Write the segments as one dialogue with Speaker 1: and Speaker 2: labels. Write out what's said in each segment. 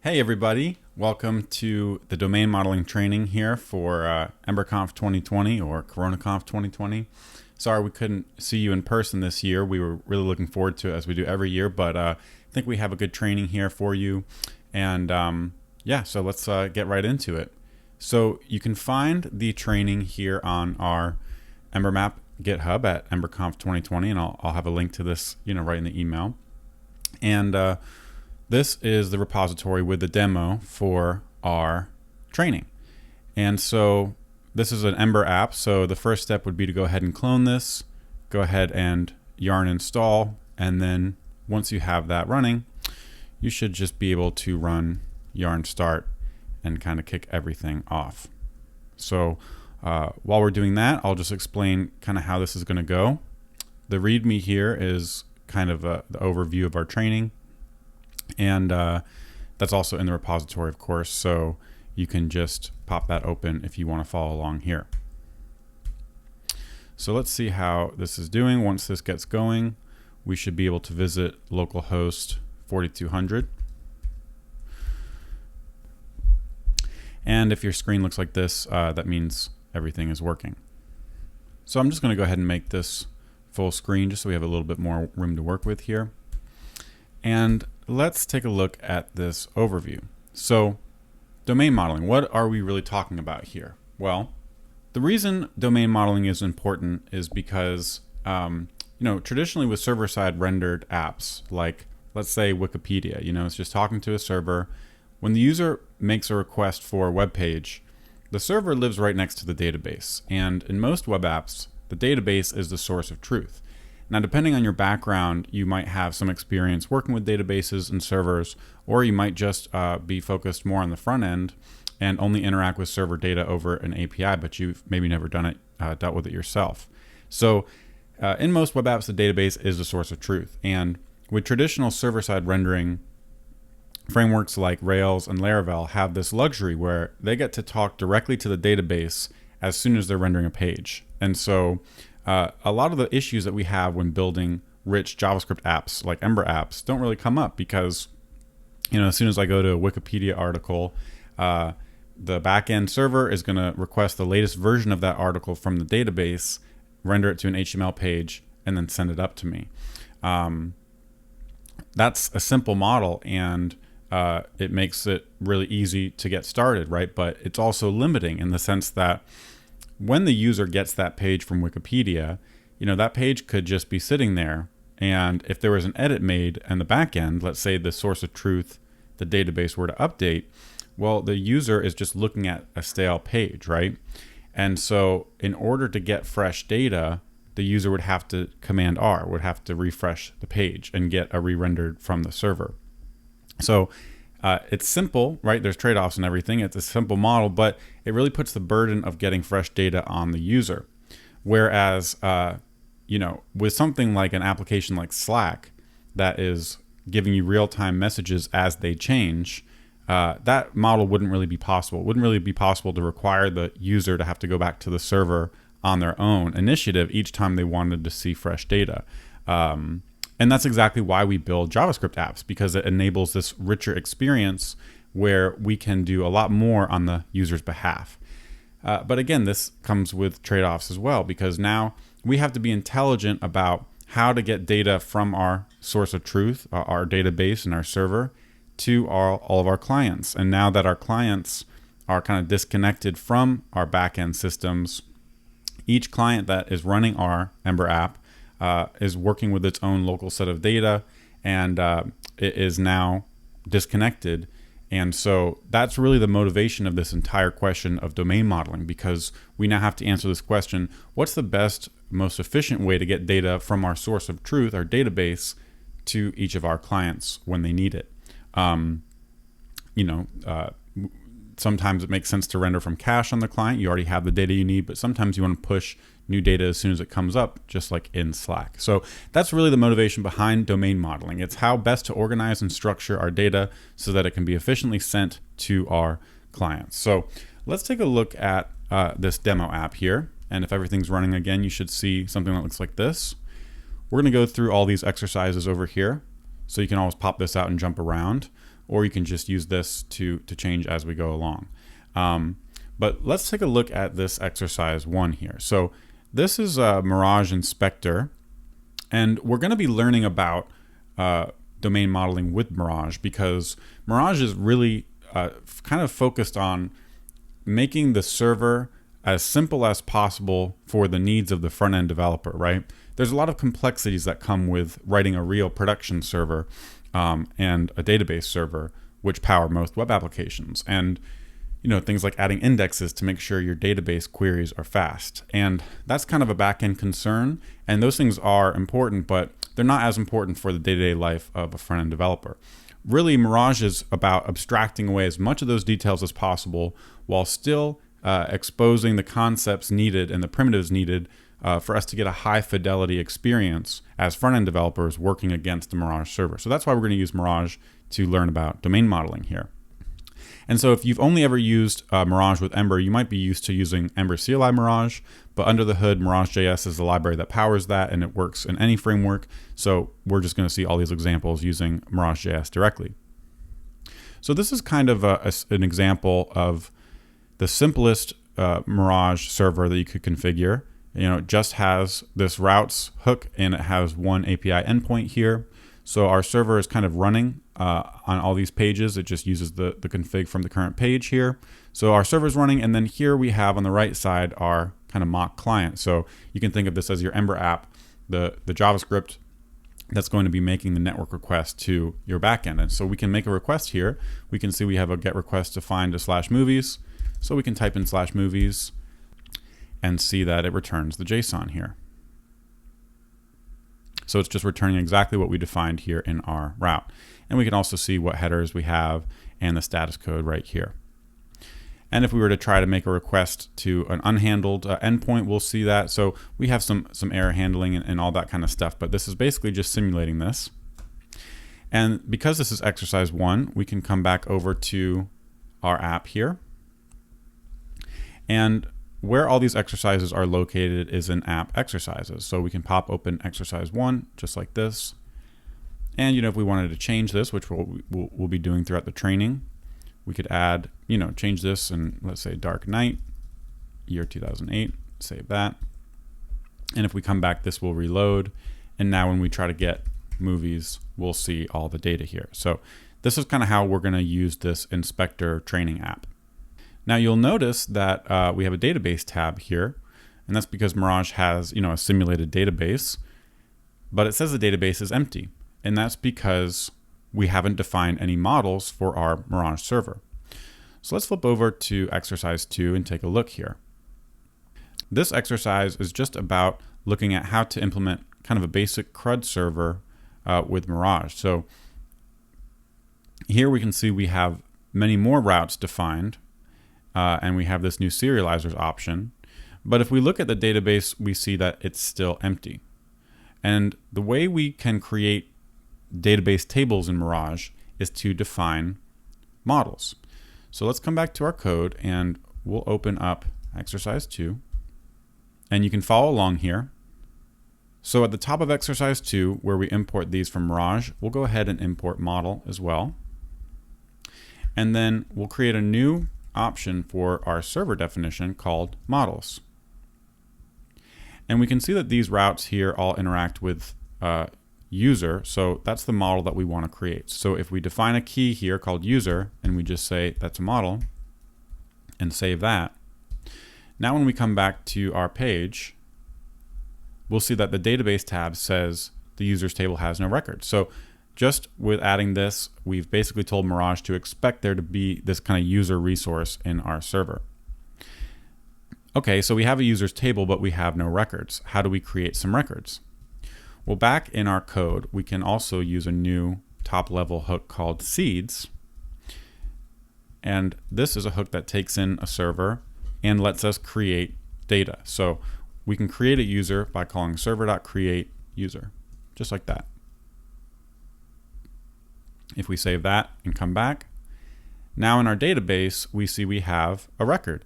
Speaker 1: Hey everybody, welcome to the domain modeling training here for EmberConf 2020 or CoronaConf 2020. Sorry we couldn't see you in person this year. We were really looking forward to it as we do every year, but I think we have a good training here for you. And yeah, so let's get right into it. So you can find the training here on our EmberMap GitHub at EmberConf 2020, and I'll have a link to this, right in the email. And this is the repository with the demo for our training. And so this is an Ember app. So the first step would be to go ahead and clone this, go ahead and yarn install. And then once you have that running, you should just be able to run yarn start and kind of kick everything off. So while we're doing that, I'll just explain kind of how this is going to go. The README here is kind of the overview of our training. And that's also in the repository, of course, so you can just pop that open if you want to follow along here. So let's see how this is doing. Once this gets going, we should be able to visit localhost 4200. And if your screen looks like this, that means everything is working. So I'm just going to go ahead and make this full screen just so we have a little bit more room to work with here. And let's take a look at this overview. So domain modeling, what are we really talking about here? Well, the reason domain modeling is important is because, traditionally with server-side rendered apps, like let's say Wikipedia, it's just talking to a server. When the user makes a request for a web page, the server lives right next to the database. And in most web apps, the database is the source of truth. Now, depending on your background, you might have some experience working with databases and servers, or you might just be focused more on the front end and only interact with server data over an API, but you've maybe never done it, dealt with it yourself. So in most web apps, the database is the source of truth. And with traditional server-side rendering, frameworks like Rails and Laravel have this luxury where they get to talk directly to the database as soon as they're rendering a page. And so a lot of the issues that we have when building rich JavaScript apps like Ember apps don't really come up because, as soon as I go to a Wikipedia article, the backend server is going to request the latest version of that article from the database, render it to an HTML page, and then send it up to me. That's a simple model, and it makes it really easy to get started, right? But it's also limiting in the sense that when the user gets that page from Wikipedia, that page could just be sitting there. And if there was an edit made in the back end, let's say the source of truth, the database were to update, well, the user is just looking at a stale page, right? And so in order to get fresh data, the user would have to Command R, would have to refresh the page and get a re-rendered from the server. So it's simple, right? There's trade-offs and everything. It's a simple model, but it really puts the burden of getting fresh data on the user. Whereas, with something like an application like Slack that is giving you real-time messages as they change, that model wouldn't really be possible. It wouldn't really be possible to require the user to have to go back to the server on their own initiative each time they wanted to see fresh data. And that's exactly why we build JavaScript apps, because it enables this richer experience where we can do a lot more on the user's behalf. But again, this comes with trade-offs as well, because now we have to be intelligent about how to get data from our source of truth, our database and our server, to all of our clients. And now that our clients are kind of disconnected from our back-end systems, each client that is running our Ember app is working with its own local set of data, and it is now disconnected. And so that's really the motivation of this entire question of domain modeling, because we now have to answer this question: what's the best, most efficient way to get data from our source of truth, our database, to each of our clients when they need it? Sometimes it makes sense to render from cache on the client. You already have the data you need, but sometimes you want to push new data as soon as it comes up, just like in Slack. So that's really the motivation behind domain modeling. It's how best to organize and structure our data so that it can be efficiently sent to our clients. So let's take a look at this demo app here. And if everything's running again, you should see something that looks like this. We're going to go through all these exercises over here. So you can always pop this out and jump around. or you can just use this to change as we go along. But let's take a look at this exercise 1 here. So this is a Mirage Inspector, and we're going to be learning about domain modeling with Mirage, because Mirage is really kind of focused on making the server as simple as possible for the needs of the front-end developer, right? There's a lot of complexities that come with writing a real production server and a database server, which power most web applications. And things like adding indexes to make sure your database queries are fast. And that's kind of a back-end concern. And those things are important, but they're not as important for the day-to-day life of a front-end developer. Really, Mirage is about abstracting away as much of those details as possible while still exposing the concepts needed and the primitives needed for us to get a high fidelity experience as front-end developers working against the Mirage server. So that's why we're going to use Mirage to learn about domain modeling here. And so if you've only ever used Mirage with Ember, you might be used to using Ember CLI Mirage, but under the hood, Mirage JS is the library that powers that, and it works in any framework. So we're just going to see all these examples using Mirage JS directly. So this is kind of an example of the simplest Mirage server that you could configure. It just has this routes hook, and it has one API endpoint here. So our server is kind of running on all these pages. It just uses the config from the current page here. So our server is running, and then here we have on the right side our kind of mock client. So you can think of this as your Ember app, the JavaScript that's going to be making the network request to your backend. And so we can make a request here. We can see we have a get request to find a /movies. So we can type in /movies and see that it returns the JSON here. So it's just returning exactly what we defined here in our route. And we can also see what headers we have and the status code right here. And if we were to try to make a request to an unhandled endpoint, we'll see that. So we have some error handling and all that kind of stuff, but this is basically just simulating this. And because this is exercise 1, we can come back over to our app here. And where all these exercises are located is in app exercises. So we can pop open exercise 1 just like this. And if we wanted to change this, which we'll be doing throughout the training, we could add, change this and let's say dark night, year 2008, save that. And if we come back, this will reload. And now when we try to get movies, we'll see all the data here. So this is kind of how we're going to use this inspector training app. Now you'll notice that we have a database tab here, and that's because Mirage has a simulated database, but it says the database is empty, and that's because we haven't defined any models for our Mirage server. So let's flip over to exercise 2 and take a look here. This exercise is just about looking at how to implement kind of a basic CRUD server with Mirage. So here we can see we have many more routes defined. And we have this new serializers option. But if we look at the database, we see that it's still empty. And the way we can create database tables in Mirage is to define models. So let's come back to our code, and we'll open up exercise 2. And you can follow along here. So at the top of exercise 2, where we import these from Mirage, we'll go ahead and import model as well. And then we'll create a new option for our server definition called models. And we can see that these routes here all interact with user, so that's the model that we want to create. So if we define a key here called user, and we just say that's a model, and save that, now when we come back to our page, we'll see that the database tab says the users table has no records. So just with adding this, we've basically told Mirage to expect there to be this kind of user resource in our server. Okay, so we have a users table, but we have no records. How do we create some records? Well, back in our code, we can also use a new top-level hook called seeds. And this is a hook that takes in a server and lets us create data. So we can create a user by calling server.createUser, just like that. If we save that and come back, now in our database, we see we have a record.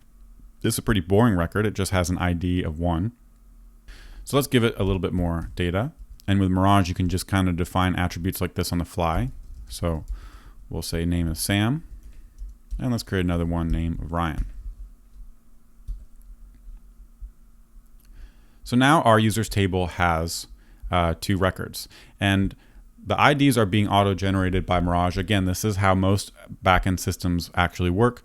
Speaker 1: This is a pretty boring record. It just has an ID of 1. So let's give it a little bit more data. And with Mirage, you can just kind of define attributes like this on the fly. So We'll say name is Sam. And let's create another one, name of Ryan. So now our users table has 2 records. And the IDs are being auto-generated by Mirage. Again, this is how most backend systems actually work.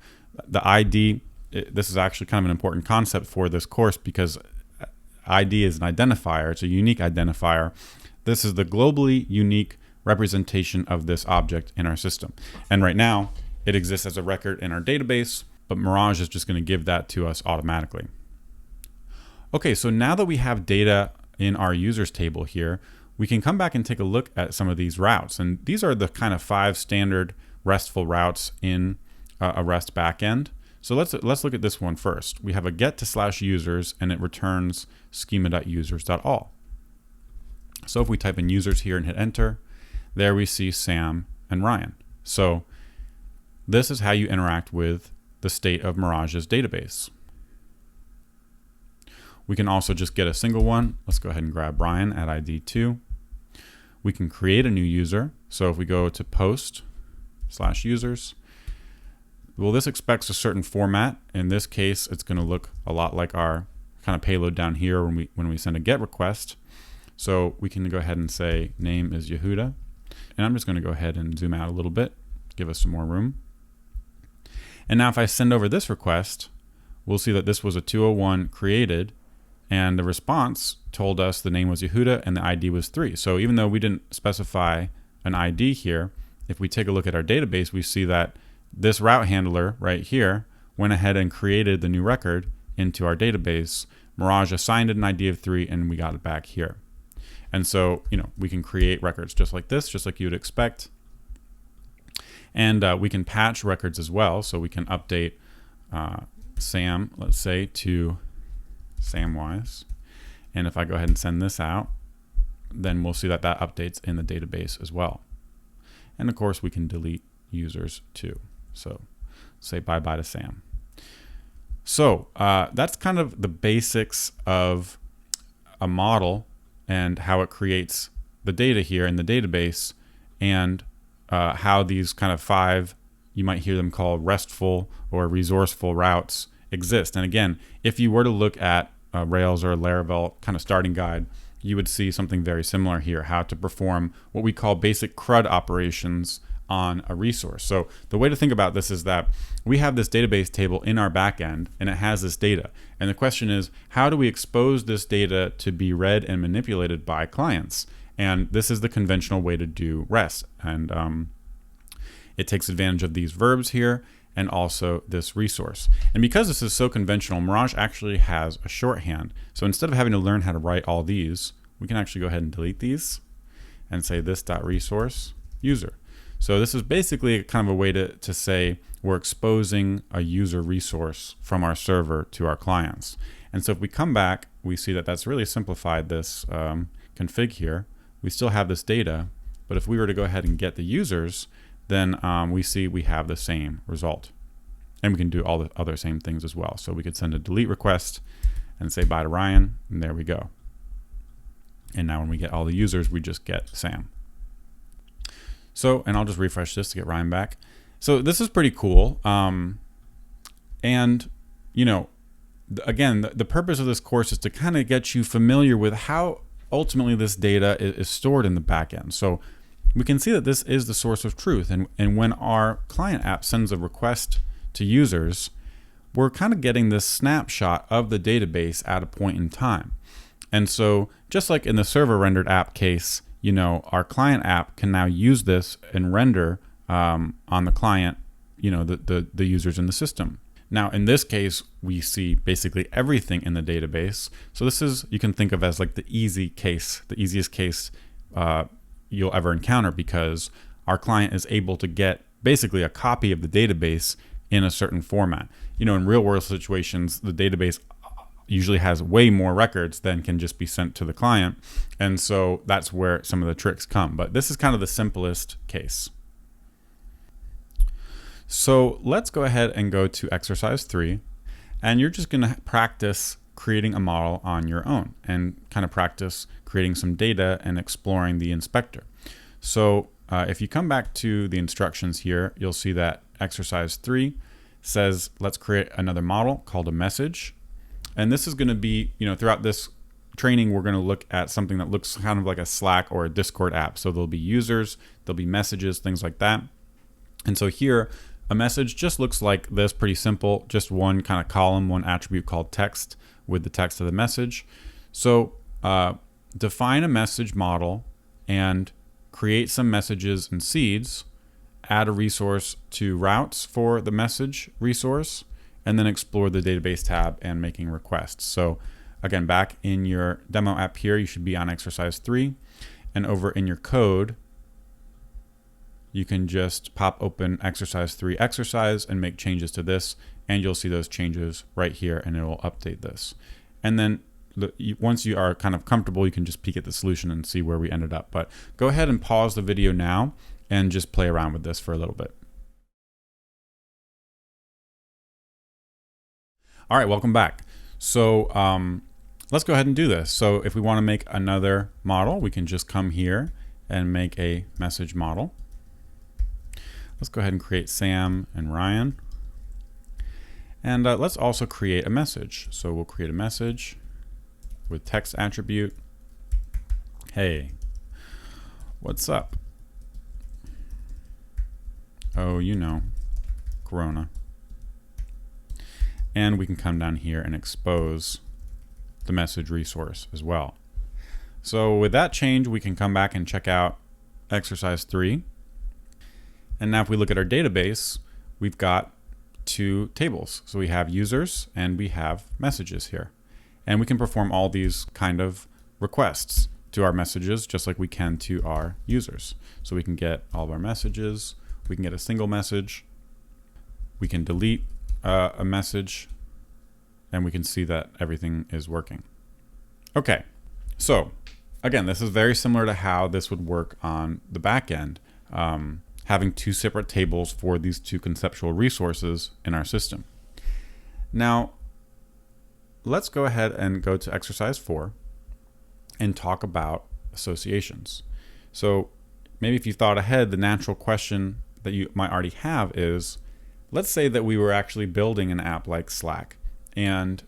Speaker 1: The ID, this is actually kind of an important concept for this course because ID is an identifier. It's a unique identifier. This is the globally unique representation of this object in our system. And right now, it exists as a record in our database, but Mirage is just going to give that to us automatically. Okay, so now that we have data in our users table here, we can come back and take a look at some of these routes. And these are the kind of 5 standard RESTful routes in a REST backend. So let's look at this one first. We have a get to /users and it returns schema.users.all. So if we type in users here and hit enter, there we see Sam and Ryan. So this is how you interact with the state of Mirage's database. We can also just get a single one. Let's go ahead and grab Ryan at ID 2. We can create a new user. So if we go to post /users, well, this expects a certain format. In this case, it's going to look a lot like our kind of payload down here when we send a GET request. So we can go ahead and say name is Yehuda. And I'm just going to go ahead and zoom out a little bit, give us some more room. And now if I send over this request, we'll see that this was a 201 created, and the response told us the name was Yehuda and the ID was 3. So even though we didn't specify an ID here, if we take a look at our database, we see that this route handler right here went ahead and created the new record into our database. Mirage assigned it an ID of 3, and we got it back here. And so, we can create records just like this, just like you would expect. And we can patch records as well. So we can update Sam, let's say, to Samwise. And if I go ahead and send this out, then we'll see that that updates in the database as well. And of course, we can delete users too. So say bye-bye to Sam. So that's kind of the basics of a model and how it creates the data here in the database, and how these kind of 5, you might hear them called RESTful or resourceful routes exist. And again, if you were to look at a Rails or a Laravel kind of starting guide, you would see something very similar here, how to perform what we call basic CRUD operations on a resource. So the way to think about this is that we have this database table in our backend, and it has this data. And the question is, how do we expose this data to be read and manipulated by clients? And this is the conventional way to do REST. And it takes advantage of these verbs here and also this resource. And because this is so conventional, Mirage actually has a shorthand. So instead of having to learn how to write all these, we can actually go ahead and delete these and say this.resource user. So this is basically kind of a way to say we're exposing a user resource from our server to our clients. And so if we come back, we see that that's really simplified this config here. We still have this data, but if we were to go ahead and get the users, then we see we have the same result. And we can do all the other same things as well. So we could send a delete request and say bye to Ryan, and there we go. And now when we get all the users, we just get Sam. So, and I'll just refresh this to get Ryan back. So this is pretty cool. And, again, the purpose of this course is to kind of get you familiar with how ultimately this data is stored in the backend. So we can see that this is the source of truth. And when our client app sends a request to users, we're kind of getting this snapshot of the database at a point in time. And so just like in the server rendered app case, our client app can now use this and render on the client, the users in the system. Now, in this case, we see basically everything in the database. So this is, you can think of as like the easiest case you'll ever encounter, because our client is able to get basically a copy of the database in a certain format. In real world situations, the database usually has way more records than can just be sent to the client. And so that's where some of the tricks come. But this is kind of the simplest case. So let's go ahead and go to exercise 3. And you're just going to practice creating a model on your own and kind of practice creating some data and exploring the inspector. So if you come back to the instructions here, you'll see that exercise 3 says, let's create another model called a message. And this is going to be, throughout this training, we're going to look at something that looks kind of like a Slack or a Discord app. So there'll be users, there'll be messages, things like that. And so here, a message just looks like this, pretty simple, just one kind of column, one attribute called text with the text of the message. So define a message model and create some messages and seeds, add a resource to routes for the message resource, and then explore the database tab and making requests. So again, back in your demo app here, you should be on exercise 3, and over in your code, you can just pop open exercise 3 exercise and make changes to this, and you'll see those changes right here, and it will update this. And then once you are kind of comfortable, you can just peek at the solution and see where we ended up. But go ahead and pause the video now and just play around with this for a little bit. All right, welcome back. So let's go ahead and do this. So if we want to make another model, we can just come here and make a message model. Let's go ahead and create Sam and Ryan. And let's also create a message. So we'll create a message with text attribute. Hey, what's up? Oh, Corona. And we can come down here and expose the message resource as well. So with that change, we can come back and check out exercise 3. And now if we look at our database, we've got 2 tables. So we have users and we have messages here. And we can perform all these kind of requests to our messages just like we can to our users. So we can get all of our messages, we can get a single message, we can delete a message, and we can see that everything is working. Okay, so again, this is very similar to how this would work on the back end, having 2 separate tables for these 2 conceptual resources in our system. Now, let's go ahead and go to exercise 4 and talk about associations. So maybe if you thought ahead, the natural question that you might already have is, let's say that we were actually building an app like Slack, and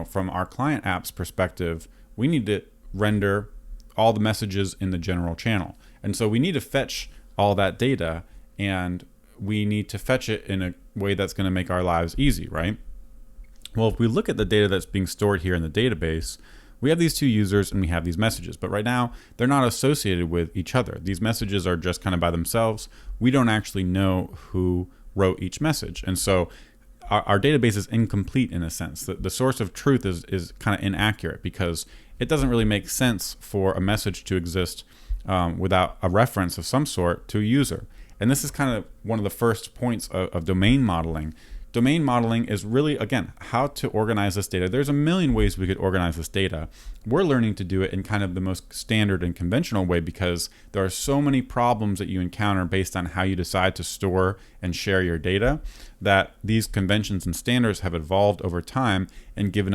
Speaker 1: from our client app's perspective, we need to render all the messages in the general channel. And so we need to fetch all that data, and we need to fetch it in a way that's going to make our lives easy, right? Well, if we look at the data that's being stored here in the database, we have these 2 users and we have these messages, but right now they're not associated with each other. These messages are just kind of by themselves. We don't actually know who wrote each message. And so our database is incomplete in a sense. The source of truth is kind of inaccurate because it doesn't really make sense for a message to exist without a reference of some sort to a user. And this is kind of one of the first points of domain modeling. Domain modeling is really, again, how to organize this data. There's a million ways we could organize this data. We're learning to do it in kind of the most standard and conventional way because there are so many problems that you encounter based on how you decide to store and share your data that these conventions and standards have evolved over time and given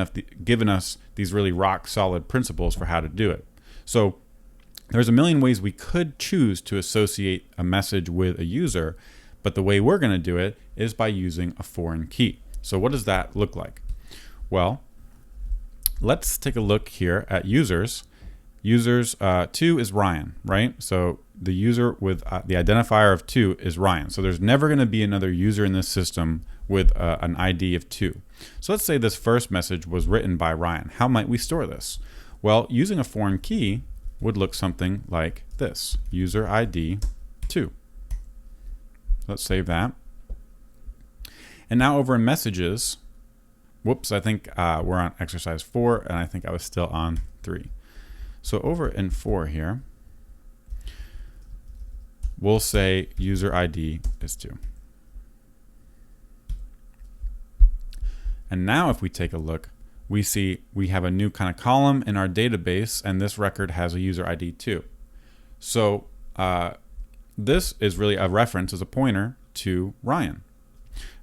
Speaker 1: us these really rock solid principles for how to do it. So there's a million ways we could choose to associate a message with a user, but the way we're going to do it is by using a foreign key. So what does that look like? Well, let's take a look here at users. Users 2 is Ryan, right? So the user with the identifier of 2 is Ryan. So there's never going to be another user in this system with an ID of 2. So let's say this first message was written by Ryan. How might we store this? Well, using a foreign key would look something like this, user ID 2. Let's save that. And now over in messages, whoops, I think we're on exercise 4 and I think I was still on 3. So over in 4 here, we'll say user ID is 2. And now if we take a look, we see we have a new kind of column in our database, and this record has a user ID 2. So this is really a reference as a pointer to Ryan.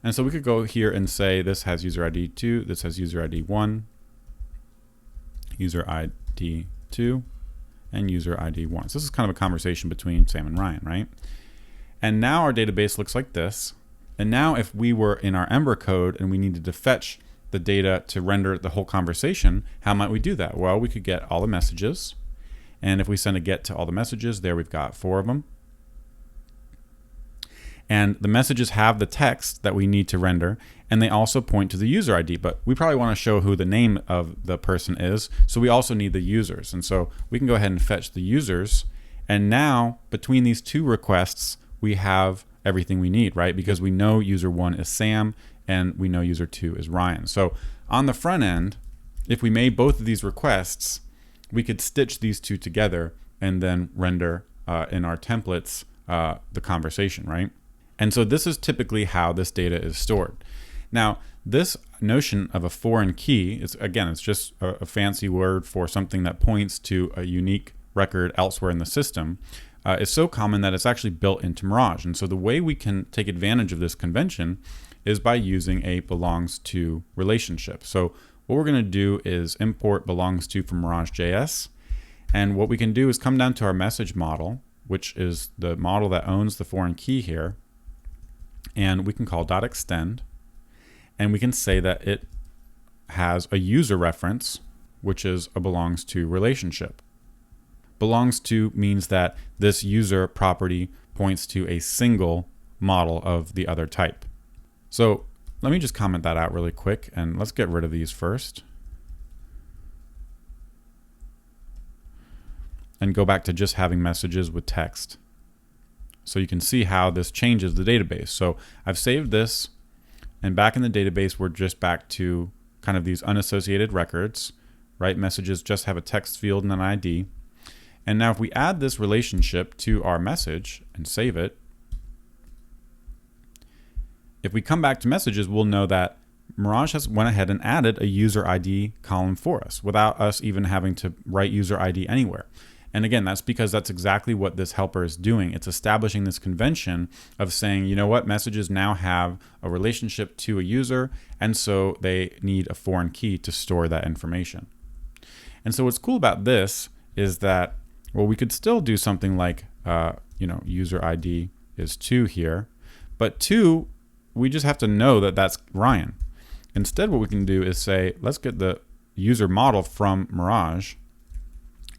Speaker 1: And so we could go here and say this has user ID 2, this has user ID 1, user ID 2, and user ID 1. So this is kind of a conversation between Sam and Ryan, right? And now our database looks like this. And now if we were in our Ember code and we needed to fetch the data to render the whole conversation, how might we do that? Well, we could get all the messages. And if we send a get to all the messages, there we've got 4 of them. And the messages have the text that we need to render, and they also point to the user ID, but we probably want to show who the name of the person is, so we also need the users. And so we can go ahead and fetch the users, and now between these 2 requests, we have everything we need, right? Because we know user 1 is Sam, and we know user 2 is Ryan. So on the front end, if we made both of these requests, we could stitch these 2 together and then render in our templates the conversation, right? And so this is typically how this data is stored. Now, this notion of a foreign key is, again, it's just a fancy word for something that points to a unique record elsewhere in the system. Is so common that it's actually built into Mirage. And so the way we can take advantage of this convention is by using a belongs to relationship. So what we're going to do is import belongs to from Mirage JS. And what we can do is come down to our message model, which is the model that owns the foreign key here. And we can call .extend, and we can say that it has a user reference, which is a belongs to relationship. Belongs to means that this user property points to a single model of the other type. So let me just comment that out really quick, and let's get rid of these first. And go back to just having messages with text. So you can see how this changes the database. So I've saved this, and back in the database, we're just back to kind of these unassociated records, right? Messages just have a text field and an ID. And now if we add this relationship to our message and save it, if we come back to messages, we'll know that Mirage has went ahead and added a user ID column for us without us even having to write user ID anywhere. And again, that's because that's exactly what this helper is doing. It's establishing this convention of saying, you know what, messages now have a relationship to a user, and so they need a foreign key to store that information. And so what's cool about this is that, well, we could still do something like, user ID is 2 here, but 2, we just have to know that that's Ryan. Instead, what we can do is say, let's get the user model from Mirage,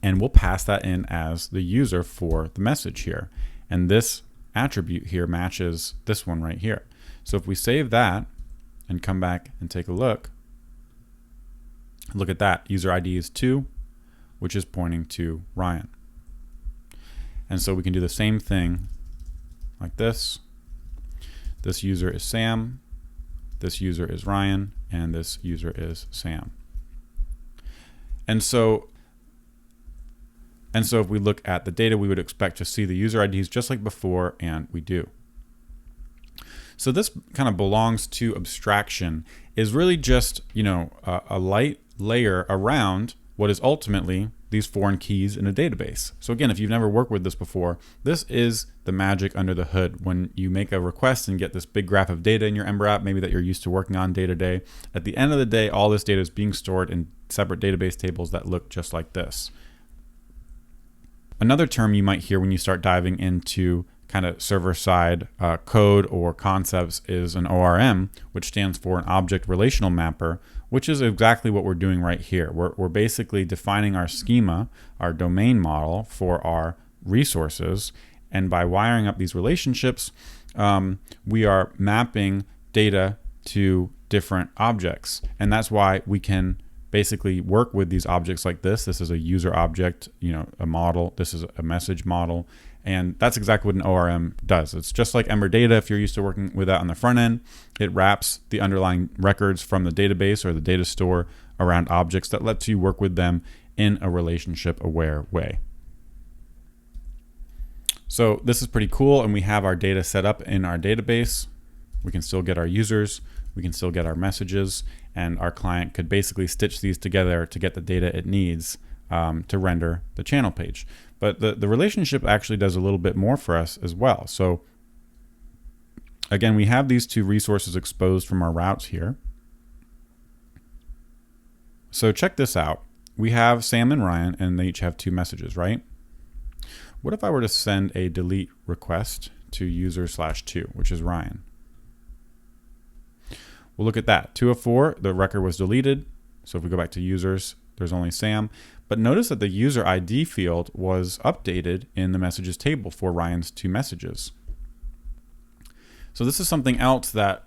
Speaker 1: and we'll pass that in as the user for the message here. And this attribute here matches this one right here. So if we save that and come back and take a look at that. User ID is 2, which is pointing to Ryan. And so we can do the same thing like this. This user is Sam, this user is Ryan, and this user is Sam. And so if we look at the data, we would expect to see the user IDs just like before, and we do. So this kind of belongs to abstraction is really just, a light layer around what is ultimately these foreign keys in a database. So again, if you've never worked with this before, this is the magic under the hood. When you make a request and get this big graph of data in your Ember app, maybe that you're used to working on day to day, at the end of the day, all this data is being stored in separate database tables that look just like this. Another term you might hear when you start diving into kind of server-side code or concepts is an ORM, which stands for an object relational mapper, which is exactly what we're doing right here. We're basically defining our schema, our domain model for our resources, and by wiring up these relationships, we are mapping data to different objects. And that's why we can basically work with these objects like this. This is a user object, a model. This is a message model. And that's exactly what an ORM does. It's just like Ember data. If you're used to working with that on the front end, it wraps the underlying records from the database or the data store around objects that lets you work with them in a relationship aware way. So this is pretty cool, and we have our data set up in our database. We can still get our users, we can still get our messages, and our client could basically stitch these together to get the data it needs to render the channel page. But the relationship actually does a little bit more for us as well. So again, we have these two resources exposed from our routes here. So check this out. we have Sam and Ryan, and they each have 2 messages, right? What if I were to send a delete request to user/2, which is Ryan? Well, look at that. 2 of 4, the record was deleted. So if we go back to users, there's only Sam. But notice that the user ID field was updated in the messages table for Ryan's 2 messages. So this is something else that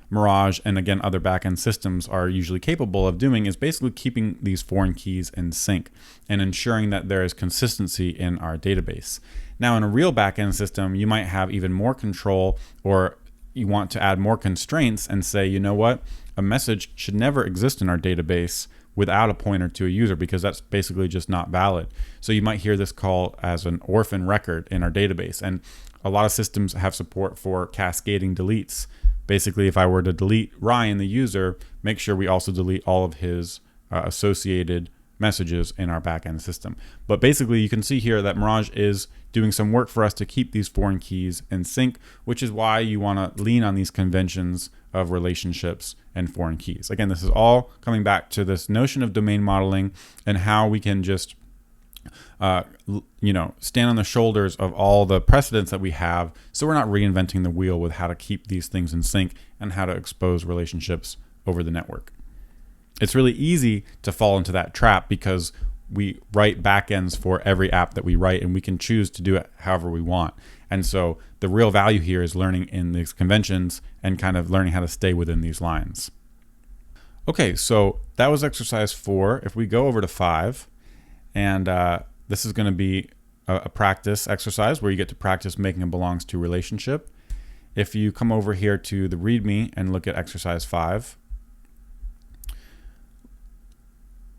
Speaker 1: Mirage and again other backend systems are usually capable of doing, is basically keeping these foreign keys in sync and ensuring that there is consistency in our database. Now in a real backend system, you might have even more control, or you want to add more constraints and say, you know what, a message should never exist in our database without a pointer to a user, because that's basically just not valid. So you might hear this called as an orphan record in our database. And a lot of systems have support for cascading deletes. Basically, if I were to delete Ryan, the user, make sure we also delete all of his associated messages in our backend system. But basically, you can see here that Mirage is doing some work for us to keep these foreign keys in sync, which is why you want to lean on these conventions of relationships and foreign keys. Again, this is all coming back to this notion of domain modeling and how we can just stand on the shoulders of all the precedents that we have, so we're not reinventing the wheel with how to keep these things in sync and how to expose relationships over the network. It's really easy to fall into that trap because we write backends for every app that we write, and we can choose to do it however we want. And so the real value here is learning in these conventions and kind of learning how to stay within these lines. Okay, so that was exercise 4. If we go over to 5, and this is going to be a practice exercise where you get to practice making a belongs to relationship. If you come over here to the README and look at exercise 5,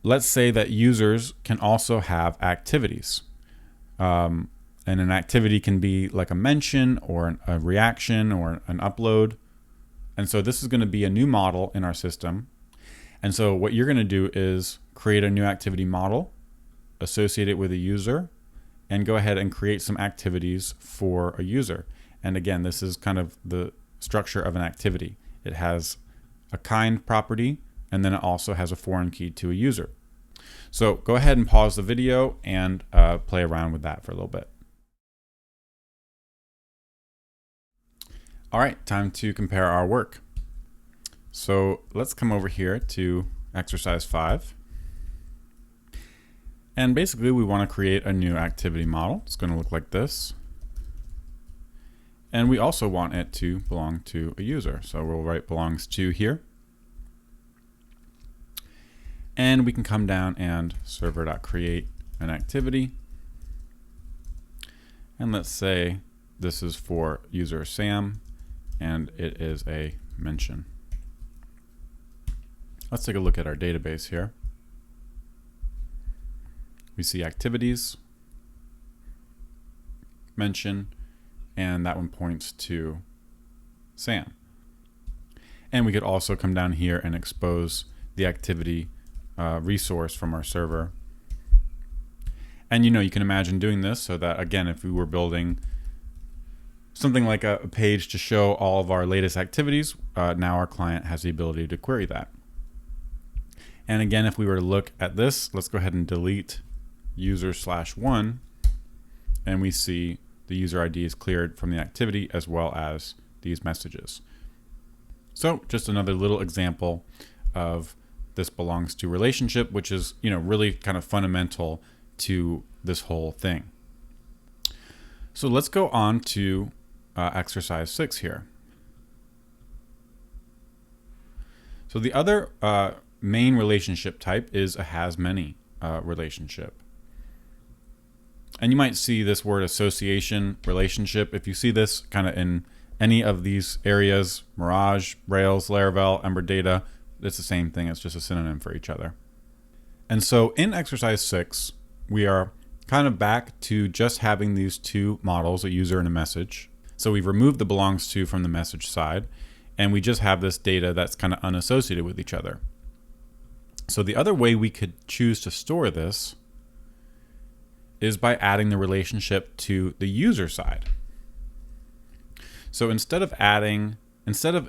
Speaker 1: let's say that users can also have activities. And an activity can be like a mention or a reaction or an upload. And so this is going to be a new model in our system. And so what you're going to do is create a new activity model, associate it with a user, and go ahead and create some activities for a user. And again, this is kind of the structure of an activity. It has a kind property, and then it also has a foreign key to a user. So go ahead and pause the video and play around with that for a little bit. All right, time to compare our work. So let's come over here to exercise 5. And basically we want to create a new activity model. It's going to look like this. And we also want it to belong to a user. So we'll write belongs to here. And we can come down and server.create an activity. And let's say this is for user Sam, and it is a mention. Let's take a look at our database here. We see activities, mention, and that one points to Sam. And we could also come down here and expose the activity resource from our server. And you can imagine doing this so that, again, if we were building something like a page to show all of our latest activities, now our client has the ability to query that. And again, if we were to look at this, let's go ahead and delete user/1, and we see the user ID is cleared from the activity as well as these messages. So just another little example of this belongs to relationship, which is really kind of fundamental to this whole thing. So let's go on to exercise 6 here. So the other main relationship type is a has many relationship. And you might see this word association relationship. If you see this kind of in any of these areas, Mirage, Rails, Laravel, Ember Data, it's the same thing. It's just a synonym for each other. And so in exercise 6, we are kind of back to just having these 2 models, a user and a message. So we've removed the belongs to from the message side, and we just have this data that's kind of unassociated with each other. So the other way we could choose to store this is by adding the relationship to the user side. So instead of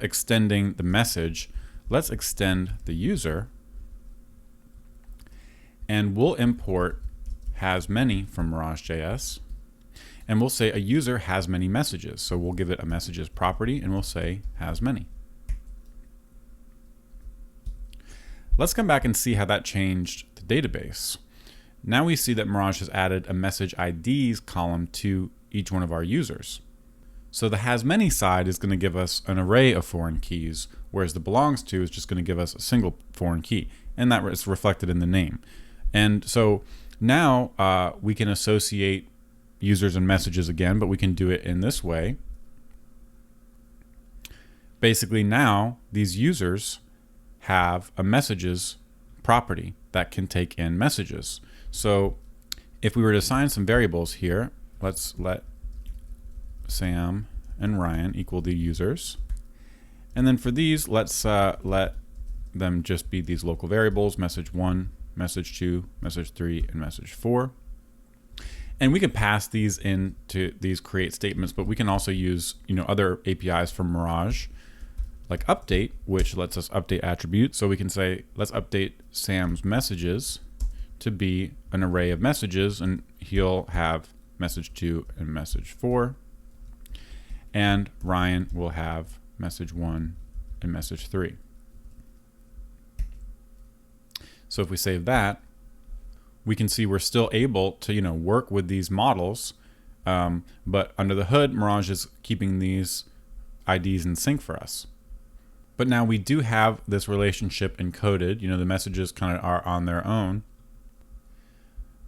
Speaker 1: extending the message, let's extend the user. and we'll import has many from Mirage JS, and we'll say a user has many messages. So we'll give it a messages property and we'll say has many. Let's come back and see how that changed the database. Now we see that Mirage has added a message IDs column to each one of our users. So the has many side is going to give us an array of foreign keys, whereas the belongs to is just going to give us a single foreign key, and that is reflected in the name. And so now we can associate users and messages again, but we can do it in this way. Basically now these users have a messages property that can take in messages. So if we were to assign some variables here, let's let Sam and Ryan equal the users. And then for these, let's let them just be these local variables, message 1, message 2, message 3, and message 4. And we can pass these into these create statements, but we can also use other APIs from Mirage, like update, which lets us update attributes. So we can say, let's update Sam's messages to be an array of messages, and he'll have message 2 and message 4. And Ryan will have message 1 and message 3. So if we save that, we can see we're still able to work with these models, but under the hood, Mirage is keeping these IDs in sync for us. But now we do have this relationship encoded. The messages kind of are on their own.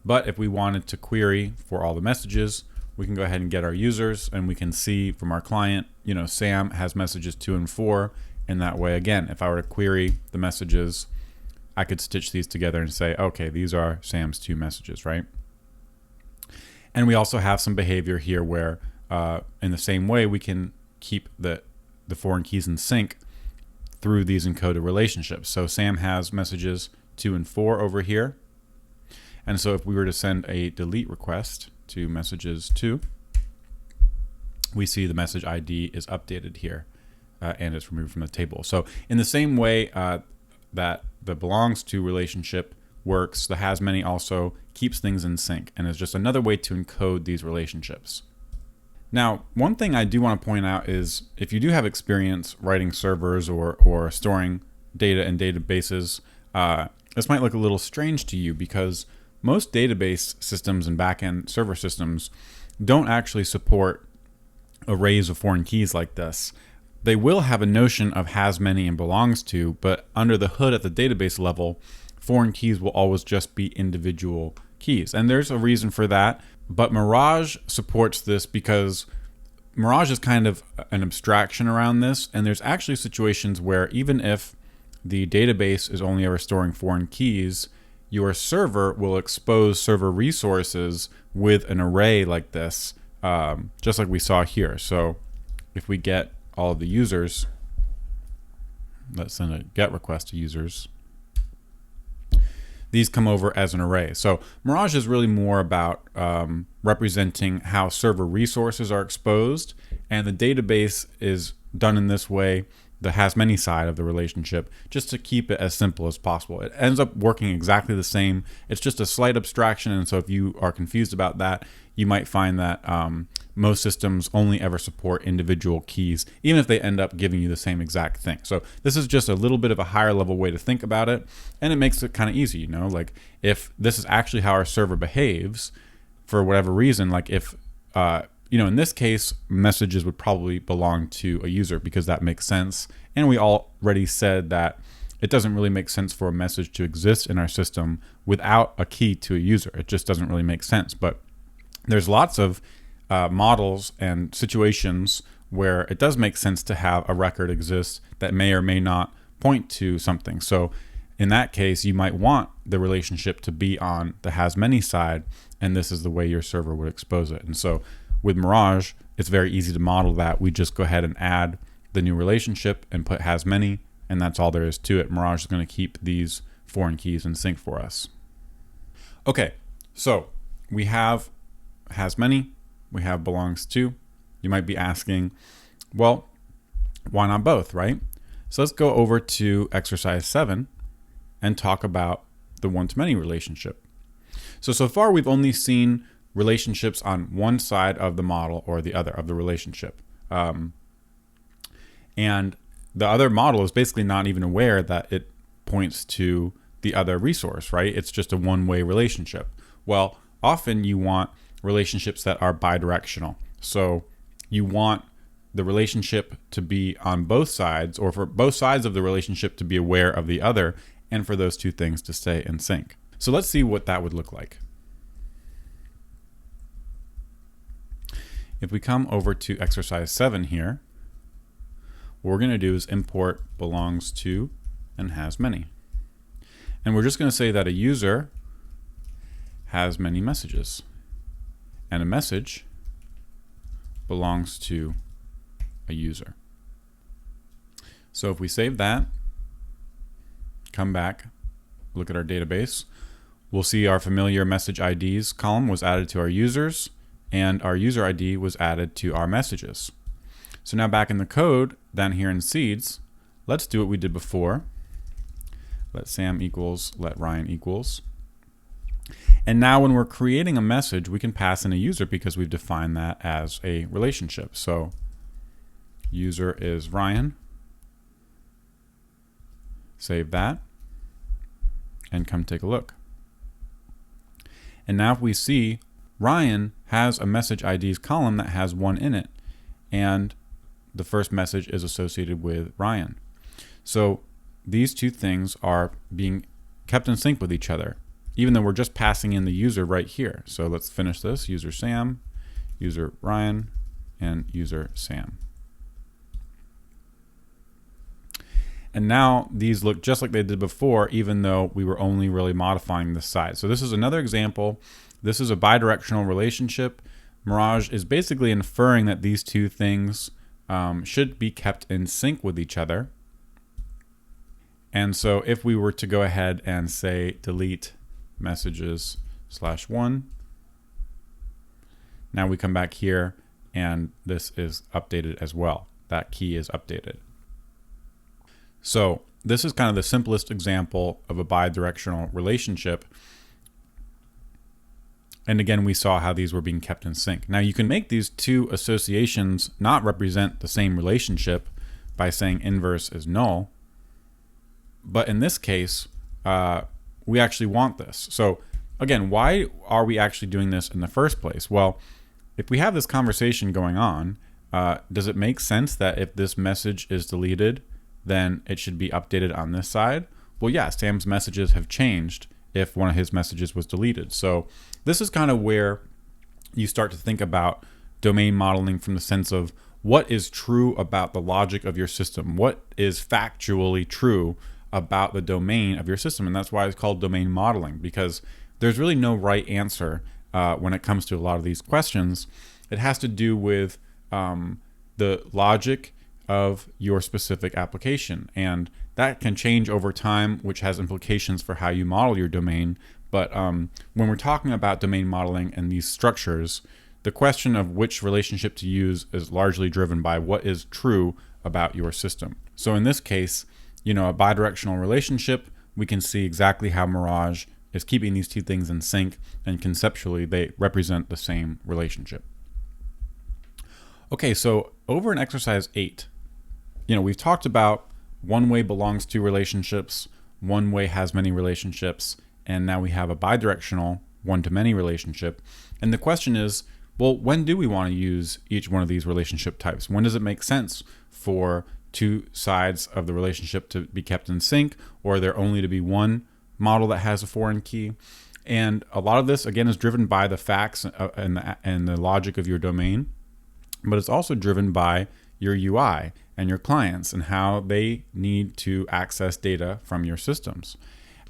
Speaker 1: But if we wanted to query for all the messages, we can go ahead and get our users, and we can see from our client, Sam has messages 2 and 4. And that way, again, if I were to query the messages, I could stitch these together and say, okay, these are Sam's 2 messages, right? And we also have some behavior here where in the same way, we can keep the foreign keys in sync through these encoded relationships. So Sam has messages 2 and 4 over here. And so if we were to send a delete request to messages 2, we see the message ID is updated here and it's removed from the table. So in the same way that the belongs to relationship works, the has many also keeps things in sync and is just another way to encode these relationships. Now, one thing I do want to point out is if you do have experience writing servers or storing data in databases, this might look a little strange to you because most database systems and backend server systems don't actually support arrays of foreign keys like this. They will have a notion of has many and belongs to, but under the hood at the database level, foreign keys will always just be individual keys. And there's a reason for that. But Mirage supports this because Mirage is kind of an abstraction around this. And there's actually situations where even if the database is only ever storing foreign keys, your server will expose server resources with an array like this, just like we saw here. So if we get all of the users, let's send a GET request to users. These come over as an array. So Mirage is really more about representing how server resources are exposed, and the database is done in this way, the has many side of the relationship, just to keep it as simple as possible. It ends up working exactly the same. It's just a slight abstraction, and so if you are confused about that, you might find that most systems only ever support individual keys, even if they end up giving you the same exact thing. So this is just a little bit of a higher level way to think about it, and it makes it kind of easy, like if this is actually how our server behaves for whatever reason, like if in this case, messages would probably belong to a user because that makes sense. And we already said that it doesn't really make sense for a message to exist in our system without a key to a user. It just doesn't really make sense. But there's lots of models and situations where it does make sense to have a record exist that may or may not point to something. So in that case, you might want the relationship to be on the has many side, and this is the way your server would expose it. And so with Mirage, it's very easy to model that. We just go ahead and add the new relationship and put has many, and that's all there is to it. Mirage is going to keep these foreign keys in sync for us. Okay, so we have has many, we have belongs to. You might be asking, well, why not both, right? So let's go over to exercise 7 and talk about the one-to-many relationship. So far we've only seen relationships on one side of the model or the other of the relationship. And the other model is basically not even aware that it points to the other resource, right? It's just a one-way relationship. Well, often you want relationships that are bidirectional. So you want the relationship to be on both sides, or for both sides of the relationship to be aware of the other, and for those two things to stay in sync. So let's see what that would look like. If we come over to exercise 7 here, what we're going to do is import belongs to and has many. And we're just going to say that a user has many messages, and a message belongs to a user. So if we save that, come back, look at our database, we'll see our familiar message IDs column was added to our users, and our user ID was added to our messages. So now back in the code, down here in seeds, let's do what we did before. Let Sam equals, let Ryan equals. And now when we're creating a message, we can pass in a user because we've defined that as a relationship. So user is Ryan. Save that and come take a look. And now if we see Ryan has a message IDs column that has 1 in it, and the first message is associated with Ryan. So these two things are being kept in sync with each other, even though we're just passing in the user right here. So let's finish this. User Sam, user Ryan, and user Sam. And now these look just like they did before, even though we were only really modifying this side. So this is another example. This is a bidirectional relationship. Mirage is basically inferring that these two things should be kept in sync with each other. And so if we were to go ahead and say delete messages /1, now we come back here and this is updated as well. That key is updated. So this is kind of the simplest example of a bidirectional relationship. And again, we saw how these were being kept in sync. Now you can make these two associations not represent the same relationship by saying inverse is null. But in this case, we actually want this. So again, why are we actually doing this in the first place? Well, if we have this conversation going on, does it make sense that if this message is deleted, then it should be updated on this side? Well, yeah, Sam's messages have changed if one of his messages was deleted. So this is kind of where you start to think about domain modeling from the sense of what is true about the logic of your system, what is factually true about the domain of your system. And that's why it's called domain modeling, because there's really no right answer when it comes to a lot of these questions. It has to do with the logic of your specific application, and that can change over time, which has implications for how you model your domain. But when we're talking about domain modeling and these structures, the question of which relationship to use is largely driven by what is true about your system. So in this case, a bidirectional relationship, we can see exactly how Mirage is keeping these two things in sync, and conceptually they represent the same relationship. Okay, so over in exercise 8, we've talked about one way belongs to relationships, one way has many relationships, and now we have a bidirectional one-to-many relationship. And the question is, well, when do we want to use each one of these relationship types? When does it make sense for two sides of the relationship to be kept in sync, or there only to be one model that has a foreign key? And a lot of this, again, is driven by the facts and the logic of your domain, but it's also driven by your UI and your clients and how they need to access data from your systems.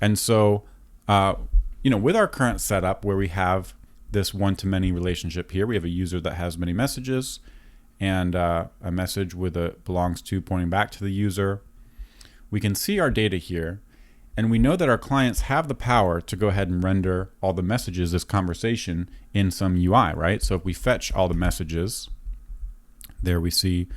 Speaker 1: And so, with our current setup where we have this one-to-many relationship here, we have a user that has many messages and a message with a belongs to pointing back to the user. We can see our data here, and we know that our clients have the power to go ahead and render all the messages, this conversation, in some UI, right? So if we fetch all the messages, there we see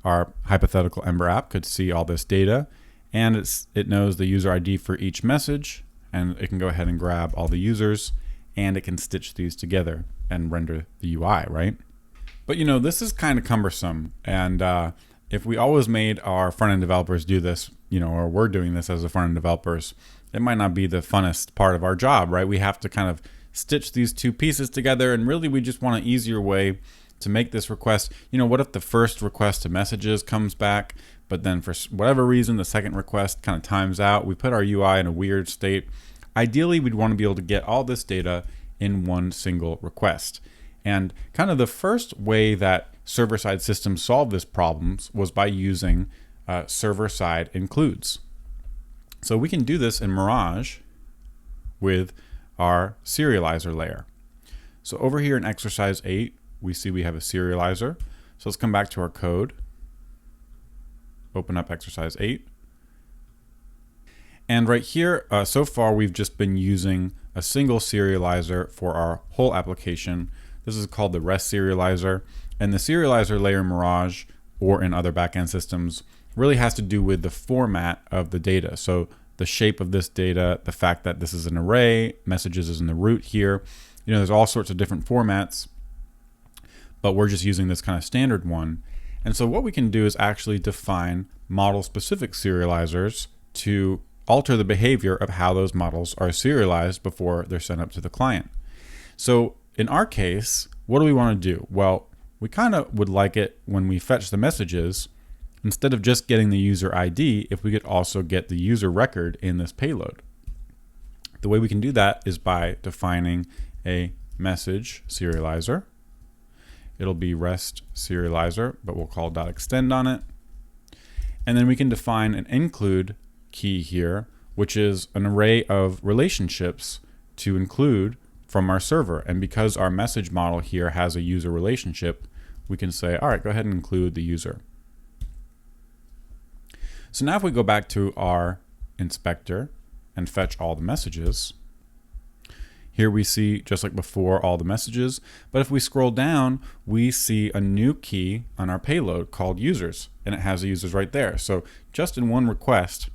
Speaker 1: our hypothetical Ember app could see all this data, and it knows the user ID for each message, and it can go ahead and grab all the users and it can stitch these together and render the UI, right? But this is kind of cumbersome, and if we always made our front-end developers do this, or we're doing this as the front-end developers, it might not be the funnest part of our job, right? We have to kind of stitch these two pieces together, and really we just want an easier way to make this request. What if the first request to messages comes back, but then for whatever reason the second request kind of times out? We put our UI in a weird state. Ideally, we'd want to be able to get all this data in one single request. And kind of the first way that server-side systems solved this problem was by using server-side includes. So we can do this in Mirage with our serializer layer. So over here in exercise 8, we see we have a serializer. So let's come back to our code, open up exercise 8. And right here, so far we've just been using a single serializer for our whole application. This is called the REST serializer. And the serializer layer in Mirage or in other backend systems really has to do with the format of the data. So the shape of this data, the fact that this is an array, messages is in the root here. There's all sorts of different formats, but we're just using this kind of standard one. And so what we can do is actually define model-specific serializers to alter the behavior of how those models are serialized before they're sent up to the client. So in our case, what do we want to do? Well, we kind of would like it when we fetch the messages, instead of just getting the user ID, if we could also get the user record in this payload. The way we can do that is by defining a message serializer. It'll be REST serializer, but we'll call .extend on it. And then we can define an include key here, which is an array of relationships to include from our server. And because our message model here has a user relationship, we can say, all right, go ahead and include the user. So now if we go back to our inspector and fetch all the messages, here we see, just like before, all the messages. But if we scroll down, we see a new key on our payload called users, and it has the users right there. So just in one request,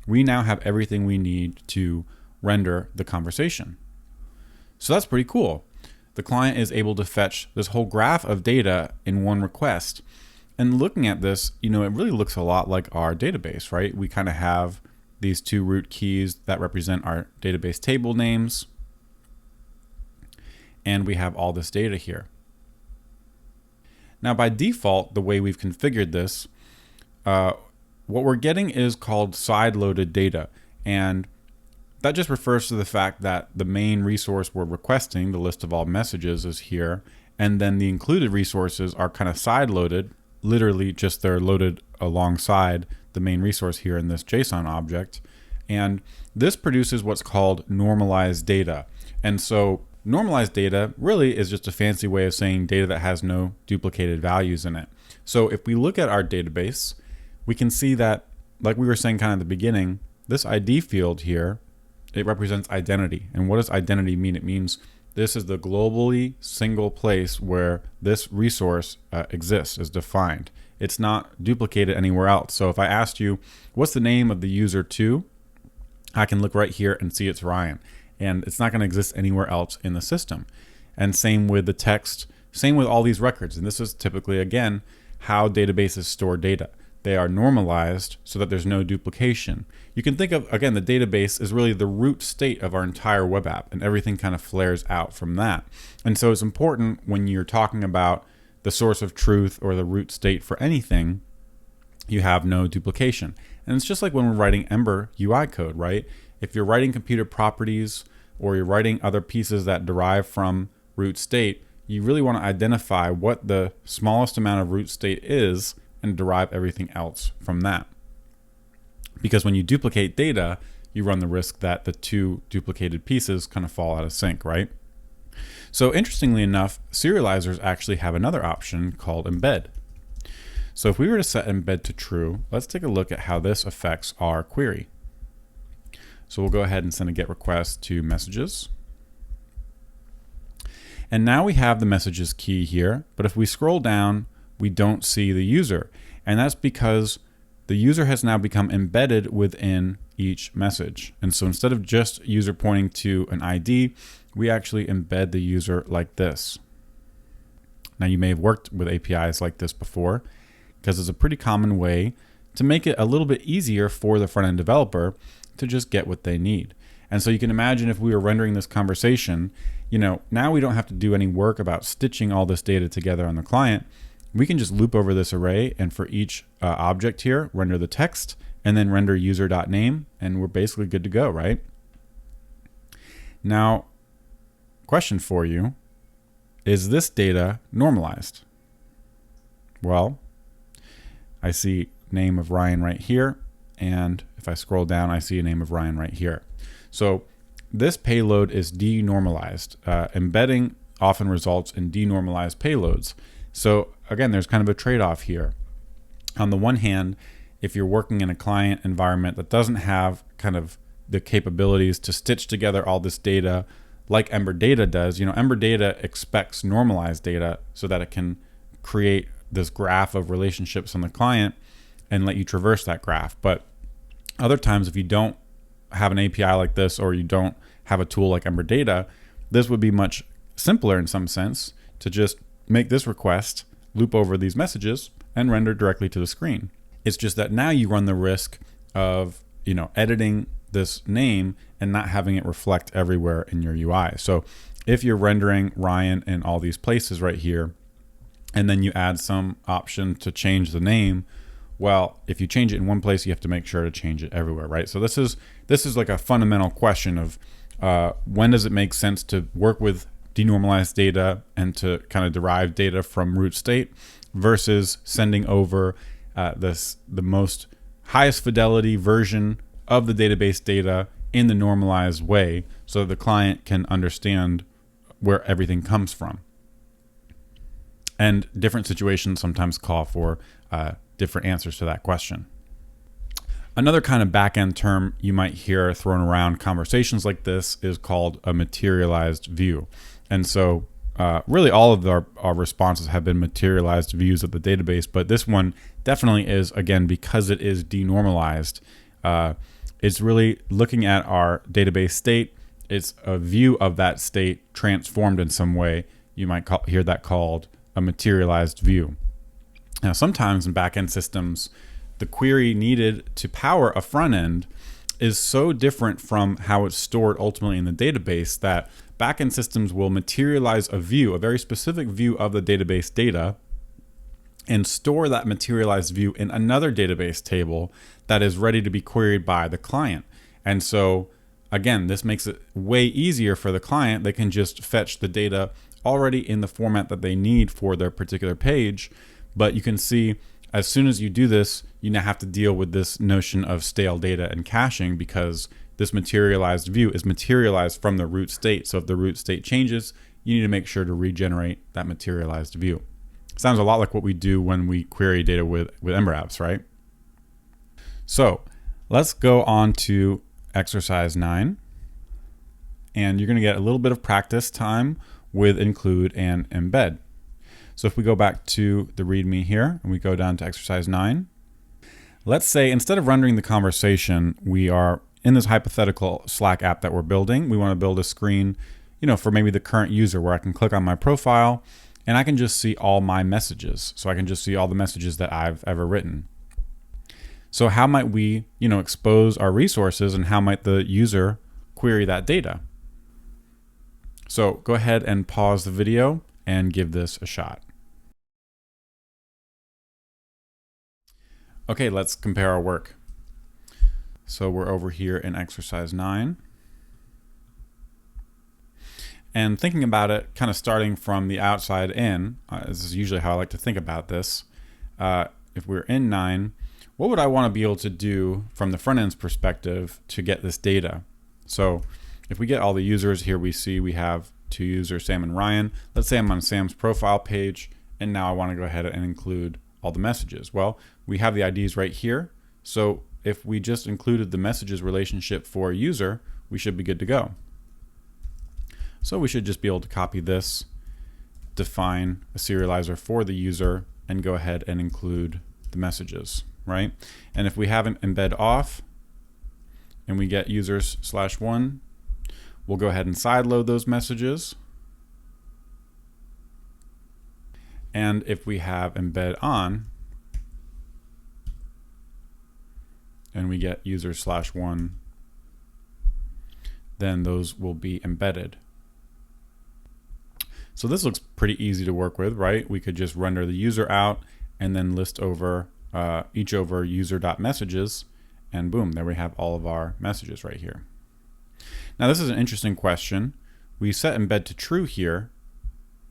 Speaker 1: we now have everything we need to render the conversation. So that's pretty cool. The client is able to fetch this whole graph of data in one request. And looking at this, it really looks a lot like our database, right? We kind of have these two root keys that represent our database table names. And we have all this data here. Now, by default, the way we've configured this, what we're getting is called side-loaded data. And that just refers to the fact that the main resource we're requesting, the list of all messages, is here. And then the included resources are kind of side-loaded. Literally just they're loaded alongside the main resource here in this JSON object. And this produces what's called normalized data. And so normalized data really is just a fancy way of saying data that has no duplicated values in it. So if we look at our database, we can see that, like we were saying kind of at the beginning, this ID field here, it represents identity. And what does identity mean? It means this is the globally single place where this resource exists, is defined. It's not duplicated anywhere else. So if I asked you, what's the name of the user 2? I can look right here and see it's Ryan. And it's not going to exist anywhere else in the system. And same with the text, same with all these records. And this is typically, again, how databases store data. They are normalized so that there's no duplication. You can think of, again, the database is really the root state of our entire web app, and everything kind of flares out from that. And so it's important when you're talking about the source of truth or the root state for anything, you have no duplication. And it's just like when we're writing Ember UI code, right? If you're writing computer properties or you're writing other pieces that derive from root state, you really want to identify what the smallest amount of root state is and derive everything else from that. Because when you duplicate data, you run the risk that the two duplicated pieces kind of fall out of sync, right? So interestingly enough, serializers actually have another option called embed. So if we were to set embed to true, let's take a look at how this affects our query. So we'll go ahead and send a GET request to messages. And now we have the messages key here, but if we scroll down, we don't see the user. And that's because the user has now become embedded within each message. And so instead of just user pointing to an ID, we actually embed the user like this. Now you may have worked with APIs like this before, because it's a pretty common way to make it a little bit easier for the front-end developer to just get what they need. And so you can imagine if we were rendering this conversation, now we don't have to do any work about stitching all this data together on the client. We can just loop over this array, and for each object here, render the text, and then render user.name, and we're basically good to go, right? Now, question for you, is this data normalized? Well, I see name of Ryan right here, and if I scroll down, I see a name of Ryan right here. So this payload is denormalized. Embedding often results in denormalized payloads. So again, there's kind of a trade-off here. On the one hand, if you're working in a client environment that doesn't have kind of the capabilities to stitch together all this data like Ember Data does, Ember Data expects normalized data so that it can create this graph of relationships on the client and let you traverse that graph. But other times, if you don't have an API like this, or you don't have a tool like Ember Data, this would be much simpler in some sense to just make this request, loop over these messages, and render directly to the screen. It's just that now you run the risk of editing this name and not having it reflect everywhere in your UI. So if you're rendering Ryan in all these places right here, and then you add some option to change the name, well, if you change it in one place, you have to make sure to change it everywhere, right? So this is like a fundamental question of when does it make sense to work with denormalized data and to kind of derive data from root state versus sending over the most highest fidelity version of the database data in the normalized way so that the client can understand where everything comes from. And different situations sometimes call for different answers to that question. Another kind of back-end term you might hear thrown around conversations like this is called a materialized view. And so really all of our responses have been materialized views of the database, but this one definitely is, again, because it is denormalized. It's really looking at our database state. It's a view of that state transformed in some way. You might hear that called a materialized view. Now, sometimes in backend systems, the query needed to power a front end is so different from how it's stored ultimately in the database that backend systems will materialize a view, a very specific view of the database data, and store that materialized view in another database table that is ready to be queried by the client. And so, again, this makes it way easier for the client. They can just fetch the data already in the format that they need for their particular page. But you can see as soon as you do this, you now have to deal with this notion of stale data and caching, because this materialized view is materialized from the root state. So if the root state changes, you need to make sure to regenerate that materialized view. Sounds a lot like what we do when we query data with Ember Apps, right? So let's go on to exercise 9. And you're going to get a little bit of practice time with include and embed. So if we go back to the README here and we go down to exercise 9, let's say instead of rendering the conversation, we are in this hypothetical Slack app that we're building. We want to build a screen, for maybe the current user where I can click on my profile and I can just see all my messages. So I can just see all the messages that I've ever written. So how might we, expose our resources, and how might the user query that data? So go ahead and pause the video and give this a shot. Okay, let's compare our work. So we're over here in exercise 9. And thinking about it, kind of starting from the outside in, this is usually how I like to think about this. If we're in 9, what would I want to be able to do from the front end's perspective to get this data? So if we get all the users here, we see we have 2 users, Sam and Ryan. Let's say I'm on Sam's profile page, and now I want to go ahead and include all the messages. Well, we have the IDs right here. So if we just included the messages relationship for a user, we should be good to go. So we should just be able to copy this, define a serializer for the user, and go ahead and include the messages. right? And if we have an embed off and we get users/1, we'll go ahead and sideload those messages. And if we have embed on and we get users/1, then those will be embedded. So this looks pretty easy to work with, right? We could just render the user out and then list over each over user.messages, and boom, there we have all of our messages right here. Now this is an interesting question. We set embed to true here.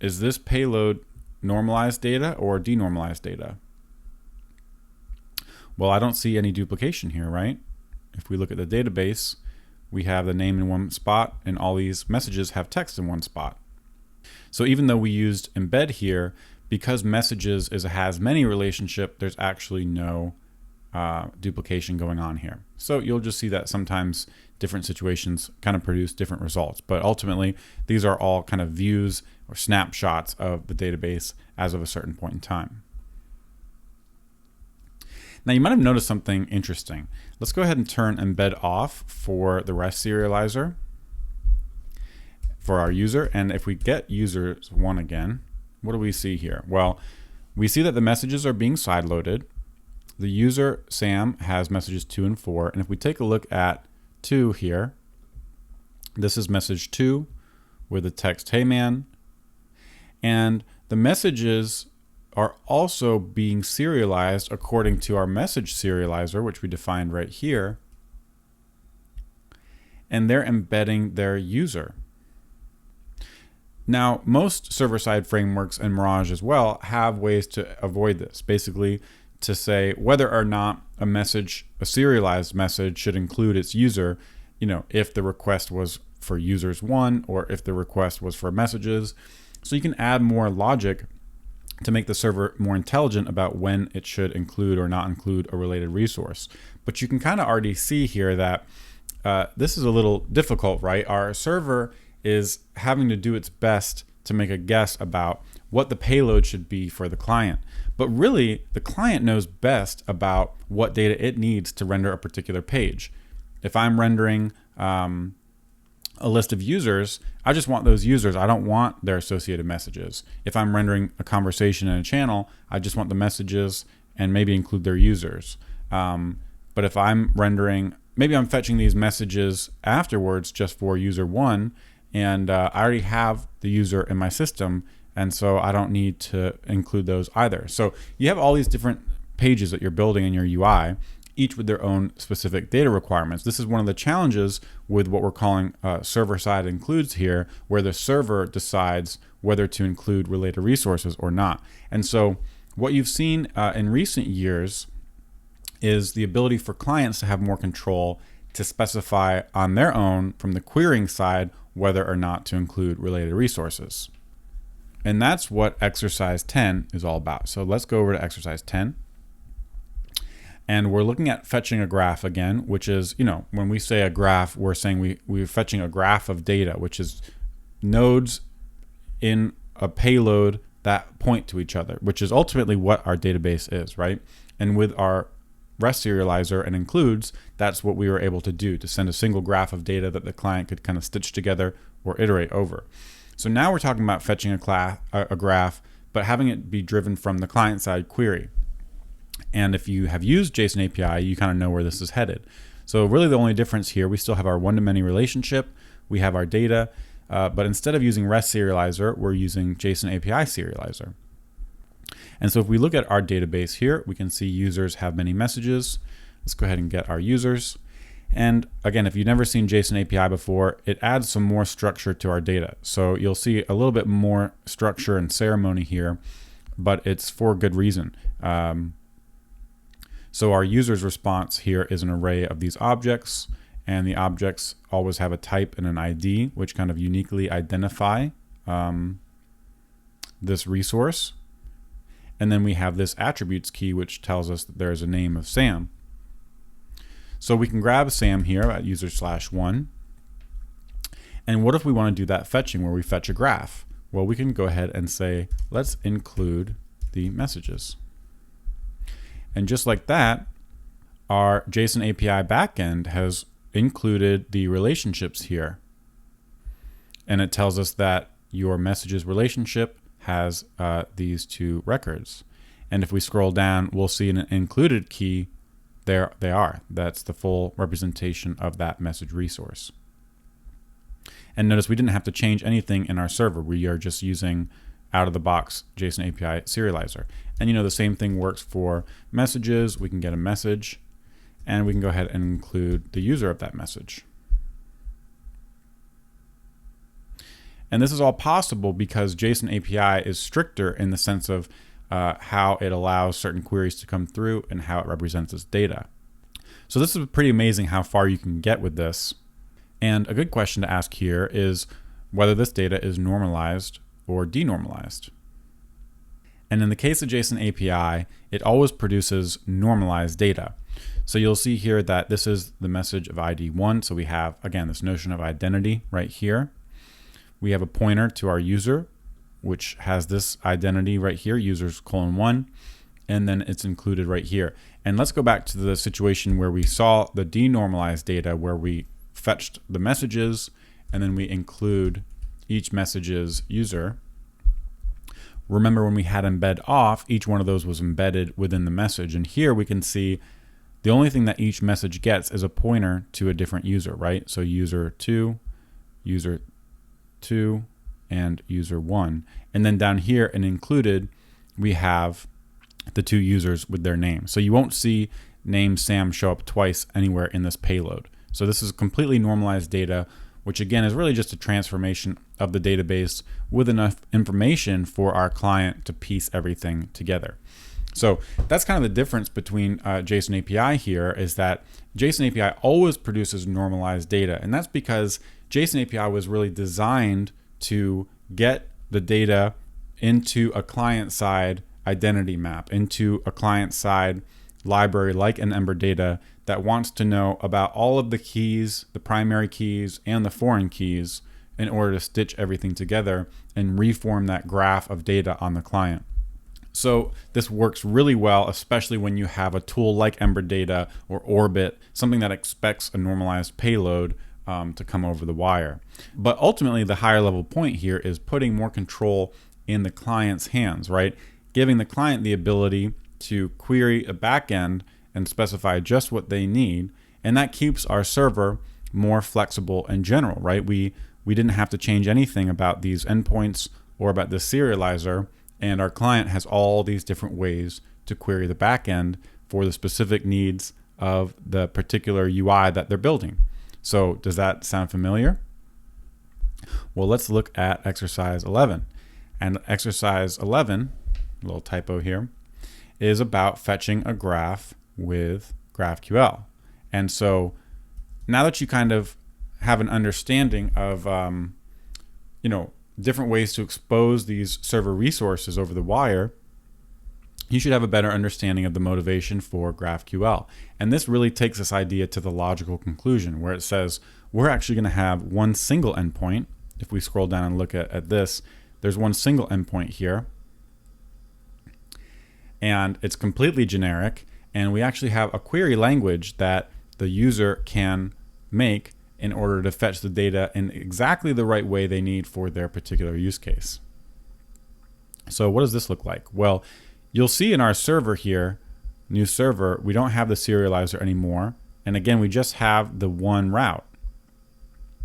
Speaker 1: Is this payload normalized data or denormalized data? Well, I don't see any duplication here, right? If we look at the database, we have the name in one spot and all these messages have text in one spot. So even though we used embed here, because messages is a has many relationship, there's actually no duplication going on here. So you'll just see that sometimes different situations kind of produce different results, but ultimately these are all kind of views or snapshots of the database as of a certain point in time. Now you might have noticed something interesting. Let's go ahead and turn embed off for the REST serializer for our user, and if we get users1 again, what do we see here? Well, we see that the messages are being sideloaded. The user Sam has messages 2 and 4, and if we take a look at 2 here, this is message 2 with the text "Hey man," and the messages are also being serialized according to our message serializer, which we defined right here, and they're embedding their user. Now, most server-side frameworks and Mirage as well have ways to avoid this. Basically, to say whether or not a serialized message should include its user, if the request was for users1 or if the request was for messages. So you can add more logic to make the server more intelligent about when it should include or not include a related resource. But you can kind of already see here that this is a little difficult, right? Our server is having to do its best to make a guess about what the payload should be for the client. But really, the client knows best about what data it needs to render a particular page. If I'm rendering a list of users, I just want those users. I don't want their associated messages. If I'm rendering a conversation in a channel, I just want the messages and maybe include their users. But if I'm rendering, maybe I'm fetching these messages afterwards just for user 1, and I already have the user in my system, and so I don't need to include those either. So you have all these different pages that you're building in your UI, each with their own specific data requirements. This is one of the challenges with what we're calling server-side includes here, where the server decides whether to include related resources or not. And so what you've seen in recent years is the ability for clients to have more control to specify on their own from the querying side whether or not to include related resources. And that's what exercise 10 is all about. So let's go over to exercise 10. And we're looking at fetching a graph again, which is, when we say a graph, we're saying we're fetching a graph of data, which is nodes in a payload that point to each other, which is ultimately what our database is, right? And with our REST serializer and includes, that's what we were able to do, to send a single graph of data that the client could kind of stitch together or iterate over. So now we're talking about fetching a graph, but having it be driven from the client-side query. And if you have used JSON API, you kind of know where this is headed. So really the only difference here, we still have our one-to-many relationship, we have our data, but instead of using REST serializer, we're using JSON API serializer. And so if we look at our database here, we can see users have many messages. Let's go ahead and get our users. And again, if you've never seen JSON API before, it adds some more structure to our data. So you'll see a little bit more structure and ceremony here, but it's for good reason. So our user's response here is an array of these objects, and the objects always have a type and an ID, which kind of uniquely identify this resource. And then we have this attributes key, which tells us that there's a name of Sam. So we can grab Sam here at user/1. And what if we want to do that fetching where we fetch a graph? Well, we can go ahead and say, let's include the messages. And just like that, our JSON API backend has included the relationships here. And it tells us that your messages relationship has these two records. And if we scroll down, we'll see an included key. There they are. That's the full representation of that message resource. And notice we didn't have to change anything in our server. We are just using out of the box JSON API serializer. And the same thing works for messages. We can get a message and we can go ahead and include the user of that message. And this is all possible because JSON API is stricter in the sense of how it allows certain queries to come through and how it represents its data. So this is pretty amazing how far you can get with this. And a good question to ask here is whether this data is normalized or denormalized. And in the case of JSON API, it always produces normalized data. So you'll see here that this is the message of ID 1. So we have, again, this notion of identity right here. We have a pointer to our user, which has this identity right here, users:1, and then it's included right here. And let's go back to the situation where we saw the denormalized data, where we fetched the messages and then we include each message's user. Remember when we had embed off, each one of those was embedded within the message. And here we can see the only thing that each message gets is a pointer to a different user, right? So user2, user2, and user1. And then down here and included, we have the two users with their names. So you won't see name Sam show up twice anywhere in this payload. So this is completely normalized data, which again is really just a transformation of the database with enough information for our client to piece everything together. So that's kind of the difference between JSON API here, is that JSON API always produces normalized data. And that's because JSON API was really designed to get the data into a client-side identity map, into a client-side library like an Ember data that wants to know about all of the keys, the primary keys and the foreign keys, in order to stitch everything together and reform that graph of data on the client. So this works really well, especially when you have a tool like Ember Data or Orbit, something that expects a normalized payload to come over the wire. But ultimately, the higher level point here is putting more control in the client's hands, right? Giving the client the ability to query a backend and specify just what they need. And that keeps our server more flexible in general, right? We didn't have to change anything about these endpoints or about the serializer, and our client has all these different ways to query the backend for the specific needs of the particular UI that they're building. So does that sound familiar? Well, let's look at exercise 11. And exercise 11, a little typo here, is about fetching a graph with GraphQL. And so now that you kind of have an understanding of, different ways to expose these server resources over the wire, you should have a better understanding of the motivation for GraphQL. And this really takes this idea to the logical conclusion, where it says we're actually going to have one single endpoint. If we scroll down and look at this, there's one single endpoint here. And it's completely generic. And we actually have a query language that the user can make in order to fetch the data in exactly the right way they need for their particular use case. So what does this look like? Well, you'll see in our server here, new server, we don't have the serializer anymore. And again, we just have the one route.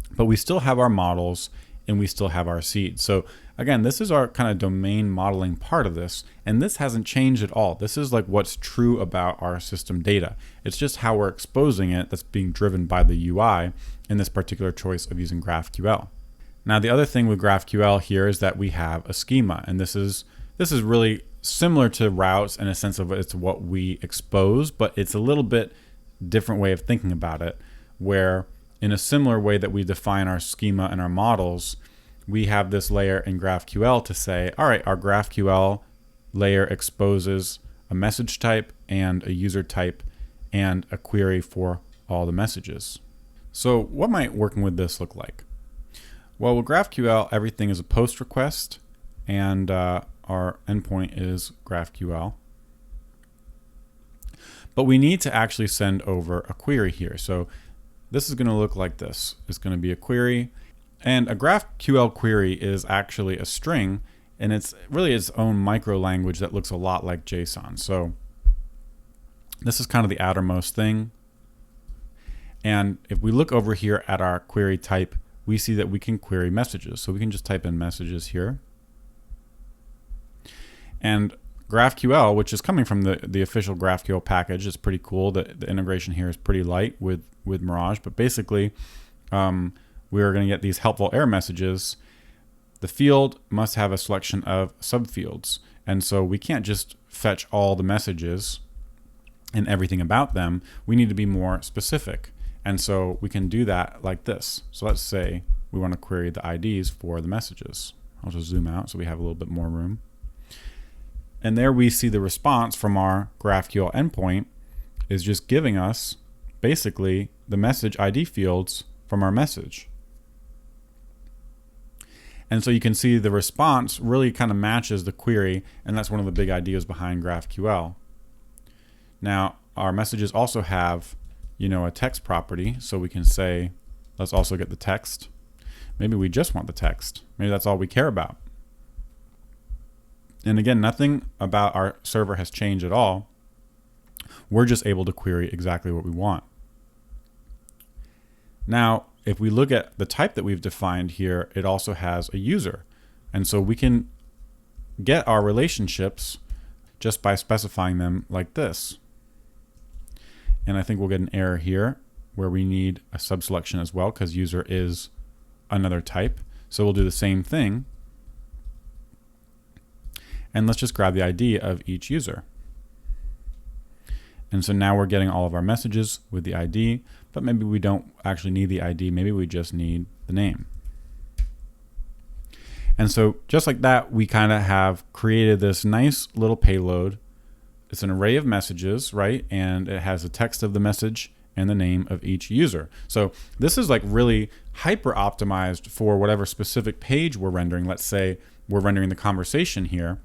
Speaker 1: But we still have our models and we still have our seeds. So again, this is our kind of domain modeling part of this. And this hasn't changed at all. This is like what's true about our system data. It's just how we're exposing it that's being driven by the UI in this particular choice of using GraphQL. Now, the other thing with GraphQL here is that we have a schema. And this is really similar to routes in a sense of it's what we expose, but it's a little bit different way of thinking about it, where in a similar way that we define our schema and our models, we have this layer in GraphQL to say, all right, our GraphQL layer exposes a message type and a user type and a query for all the messages. So what might working with this look like? Well, with GraphQL, everything is a post request, and our endpoint is GraphQL. But we need to actually send over a query here. So this is going to look like this. It's going to be a query. And a GraphQL query is actually a string, and it's really its own micro language that looks a lot like JSON. So this is kind of the outermost thing. And if we look over here at our query type, we see that we can query messages. So we can just type in messages here. And GraphQL, which is coming from the official GraphQL package, is pretty cool. The integration here is pretty light with Mirage, but basically we're going to get these helpful error messages. The field must have a selection of subfields, and so we can't just fetch all the messages and everything about them. We need to be more specific, and so we can do that like this. So let's say we want to query the IDs for the messages. I'll just zoom out so we have a little bit more room. And there we see the response from our GraphQL endpoint is just giving us basically the message ID fields from our message. And so you can see the response really kind of matches the query, and that's one of the big ideas behind GraphQL. Now, our messages also have, a text property, so we can say, let's also get the text. Maybe we just want the text. Maybe that's all we care about. And again, nothing about our server has changed at all. We're just able to query exactly what we want. Now, if we look at the type that we've defined here, it also has a user. And so we can get our relationships just by specifying them like this. And I think we'll get an error here where we need a subselection as well, because user is another type. So we'll do the same thing. And let's just grab the ID of each user. And so now we're getting all of our messages with the ID, but maybe we don't actually need the ID. Maybe we just need the name. And so just like that, we kind of have created this nice little payload. It's an array of messages, right? And it has the text of the message and the name of each user. So this is like really hyper optimized for whatever specific page we're rendering. Let's say we're rendering the conversation here.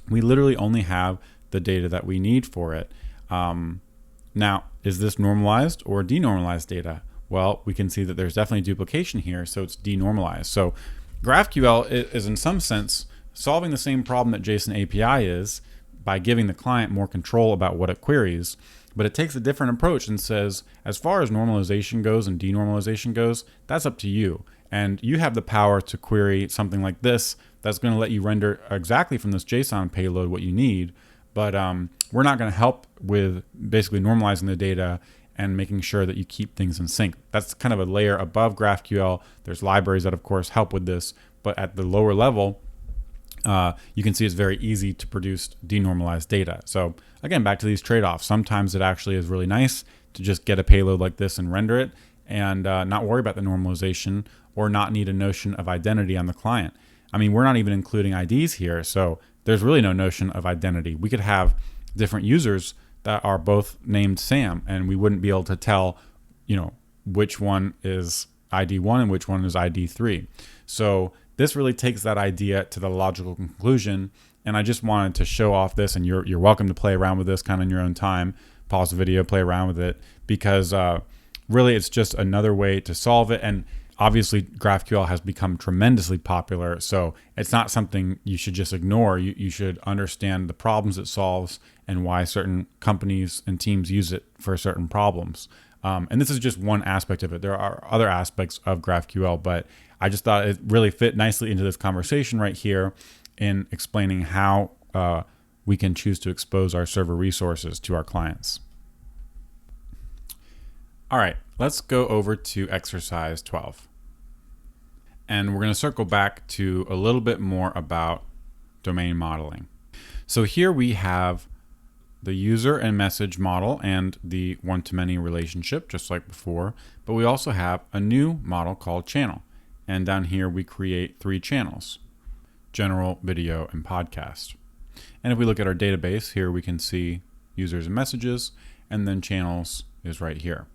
Speaker 1: We literally only have the data that we need for it. Now, is this normalized or denormalized data? Well, we can see that there's definitely duplication here, so it's denormalized. So GraphQL is in some sense solving the same problem that JSON API is by giving the client more control about what it queries, but it takes a different approach and says, as far as normalization goes and denormalization goes, that's up to you. And you have the power to query something like this that's going to let you render exactly from this JSON payload what you need. But we're not going to help with basically normalizing the data and making sure that you keep things in sync. That's kind of a layer above GraphQL. There's libraries that, of course, help with this. But at the lower level, you can see it's very easy to produce denormalized data. So again, back to these trade-offs. Sometimes it actually is really nice to just get a payload like this and render it and not worry about the normalization or not need a notion of identity on the client. I mean, we're not even including IDs here, so there's really no notion of identity. We could have different users that are both named Sam, and we wouldn't be able to tell, which one is ID 1 and which one is ID 3. So this really takes that idea to the logical conclusion, and I just wanted to show off this, and you're welcome to play around with this kind of in your own time. Pause the video, play around with it, because really it's just another way to solve it. And obviously, GraphQL has become tremendously popular, so it's not something you should just ignore. You should understand the problems it solves and why certain companies and teams use it for certain problems. And this is just one aspect of it. There are other aspects of GraphQL, but I just thought it really fit nicely into this conversation right here in explaining how we can choose to expose our server resources to our clients. All right, let's go over to exercise 12. And we're going to circle back to a little bit more about domain modeling. So here we have the user and message model and the one-to-many relationship, just like before, but we also have a new model called channel. And down here we create 3 channels: general, video, and podcast. And if we look at our database here, we can see users and messages, and then channels is right here.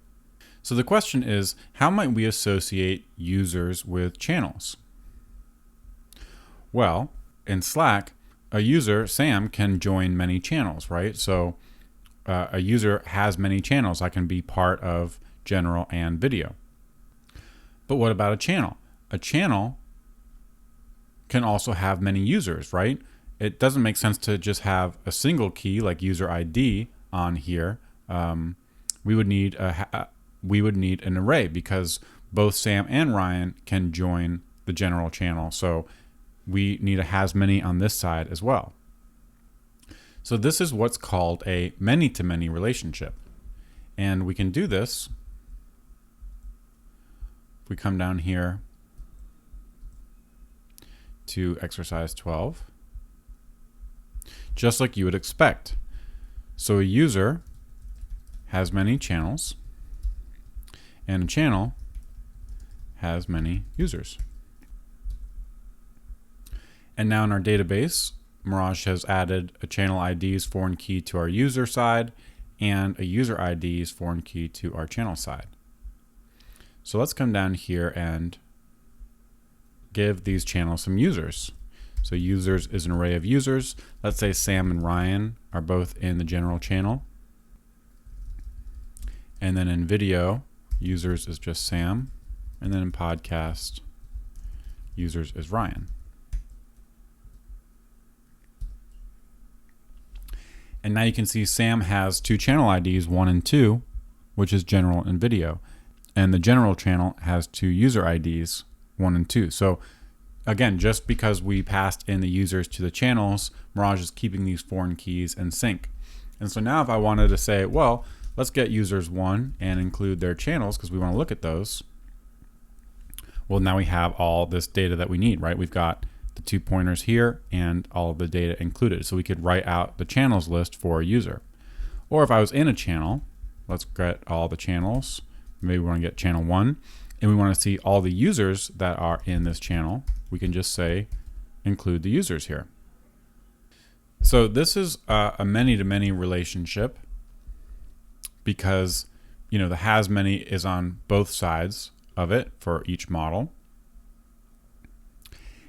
Speaker 1: So the question is, how might we associate users with channels? Well, in Slack, a user, Sam, can join many channels, right? So a user has many channels. I can be part of general and video. But what about a channel? A channel can also have many users, right? It doesn't make sense to just have a single key like user ID on here. We would need an array because both Sam and Ryan can join the general channel. So we need a has many on this side as well. So this is what's called a many-to-many relationship. And we can do this. If we come down here to exercise 12, just like you would expect. So a user has many channels, and a channel has many users. And now in our database, Mirage has added a channel ID's foreign key to our user side and a user ID's foreign key to our channel side. So let's come down here and give these channels some users. So users is an array of users. Let's say Sam and Ryan are both in the general channel. And then in video, users is just Sam. And then in podcast, users is Ryan. And now you can see Sam has two channel IDs, 1 and 2, which is general and video. And the general channel has two user IDs, 1 and 2. So again, just because we passed in the users to the channels, Mirage is keeping these foreign keys in sync. And so now if I wanted to say, well, let's get users 1 and include their channels because we want to look at those. Well, now we have all this data that we need, right? We've got the 2 pointers here and all of the data included. So we could write out the channels list for a user. Or if I was in a channel, let's get all the channels. Maybe we want to get channel 1 and we want to see all the users that are in this channel. We can just say include the users here. So this is a many-to-many relationship because the has many is on both sides of it for each model.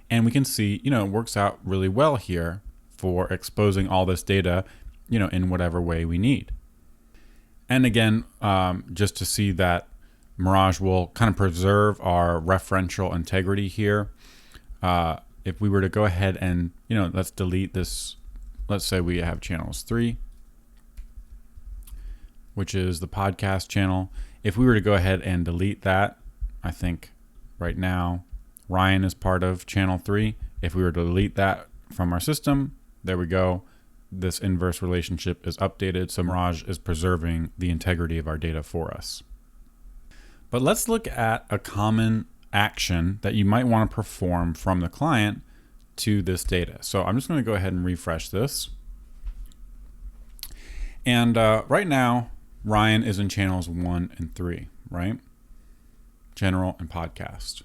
Speaker 1: And we can see, it works out really well here for exposing all this data, in whatever way we need. And again, just to see that Mirage will kind of preserve our referential integrity here. If we were to go ahead and, let's delete this. Let's say we have channels 3, which is the podcast channel. If we were to go ahead and delete that, I think right now, Ryan is part of channel 3. If we were to delete that from our system, there we go. This inverse relationship is updated. So Mirage is preserving the integrity of our data for us. But let's look at a common action that you might want to perform from the client to this data. So I'm just going to go ahead and refresh this. And right now, Ryan is in channels 1 and 3, right? General and podcast.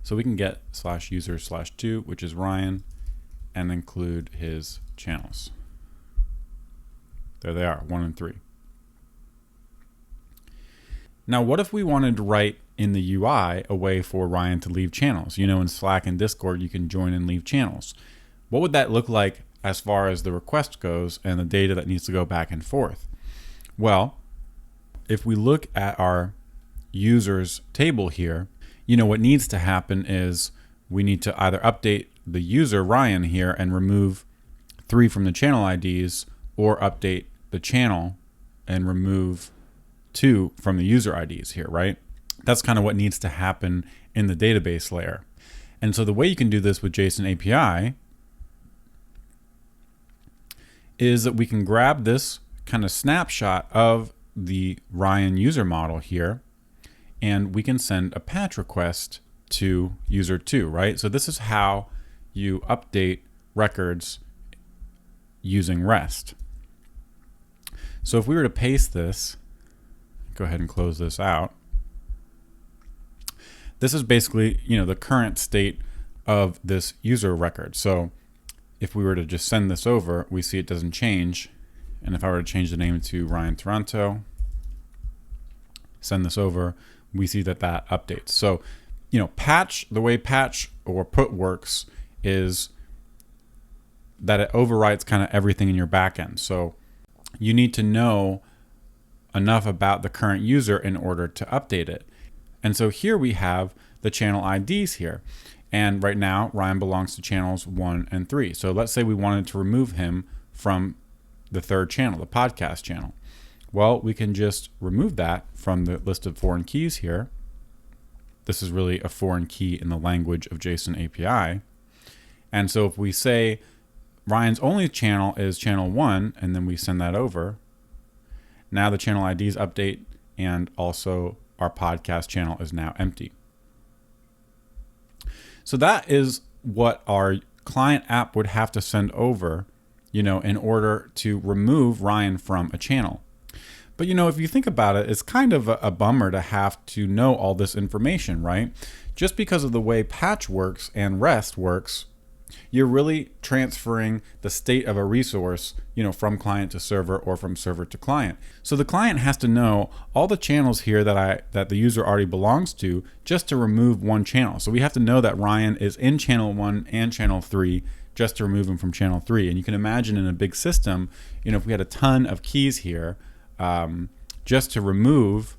Speaker 1: So we can get /user/2, which is Ryan, and include his channels. There they are, 1 and 3. Now, what if we wanted to write in the UI a way for Ryan to leave channels? In Slack and Discord, you can join and leave channels. What would that look like as far as the request goes and the data that needs to go back and forth? Well, if we look at our users table here, what needs to happen is we need to either update the user Ryan here and remove 3 from the channel IDs, or update the channel and remove 2 from the user IDs here, right? That's kind of what needs to happen in the database layer. And so the way you can do this with JSON API is that we can grab this kind of snapshot of the Ryan user model here, and we can send a patch request to user 2, right? So this is how you update records using REST. So if we were to paste this, go ahead and close this out. This is basically, the current state of this user record. So if we were to just send this over, we see it doesn't change. And if I were to change the name to Ryan Toronto, send this over, we see that updates. So, the way patch or put works is that it overwrites kind of everything in your backend. So you need to know enough about the current user in order to update it. And so here we have the channel IDs here. And right now, Ryan belongs to channels 1 and 3. So let's say we wanted to remove him from the third channel, the podcast channel. Well, we can just remove that from the list of foreign keys here. This is really a foreign key in the language of JSON API. And so if we say Ryan's only channel is channel 1, and then we send that over, now the channel IDs update, and also our podcast channel is now empty. So that is what our client app would have to send over, in order to remove Ryan from a channel. But if you think about it, it's kind of a bummer to have to know all this information, right? Just because of the way Patch works and REST works, you're really transferring the state of a resource, from client to server or from server to client. So the client has to know all the channels here that the user already belongs to just to remove one channel. So we have to know that Ryan is in channel 1 and channel 3 just to remove him from channel 3. And you can imagine in a big system, if we had a ton of keys here, just to remove,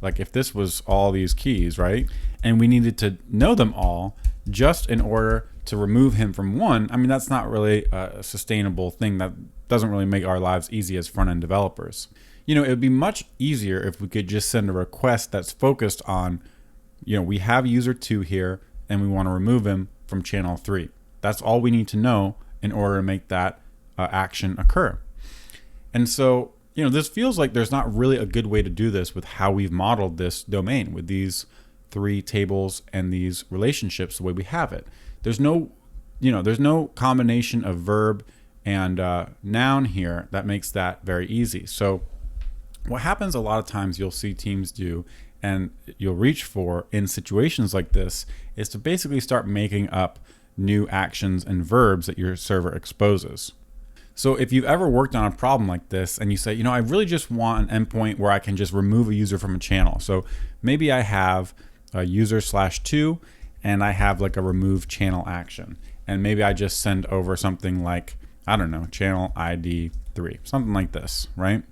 Speaker 1: like if this was all these keys, right? And we needed to know them all just in order to remove him from one. I mean, that's not really a sustainable thing. That doesn't really make our lives easy as front-end developers. It would be much easier if we could just send a request that's focused on, we have user 2 here and we want to remove him from channel 3. That's all we need to know in order to make that action occur. And so, this feels like there's not really a good way to do this with how we've modeled this domain with these 3 tables and these relationships the way we have it. There's no combination of verb and noun here that makes that very easy. So what happens a lot of times you'll see teams do, and you'll reach for in situations like this, is to basically start making up new actions and verbs that your server exposes. So if you've ever worked on a problem like this and you say, I really just want an endpoint where I can just remove a user from a channel. So maybe I have a user /2 and I have like a remove channel action. And maybe I just send over something like, I don't know, channel ID 3, something like this, right?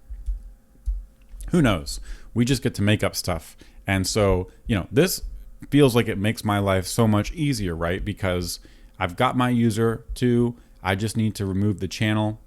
Speaker 1: Who knows? We just get to make up stuff. And so, this feels like it makes my life so much easier, right? Because I've got my user 2, I just need to remove the channel.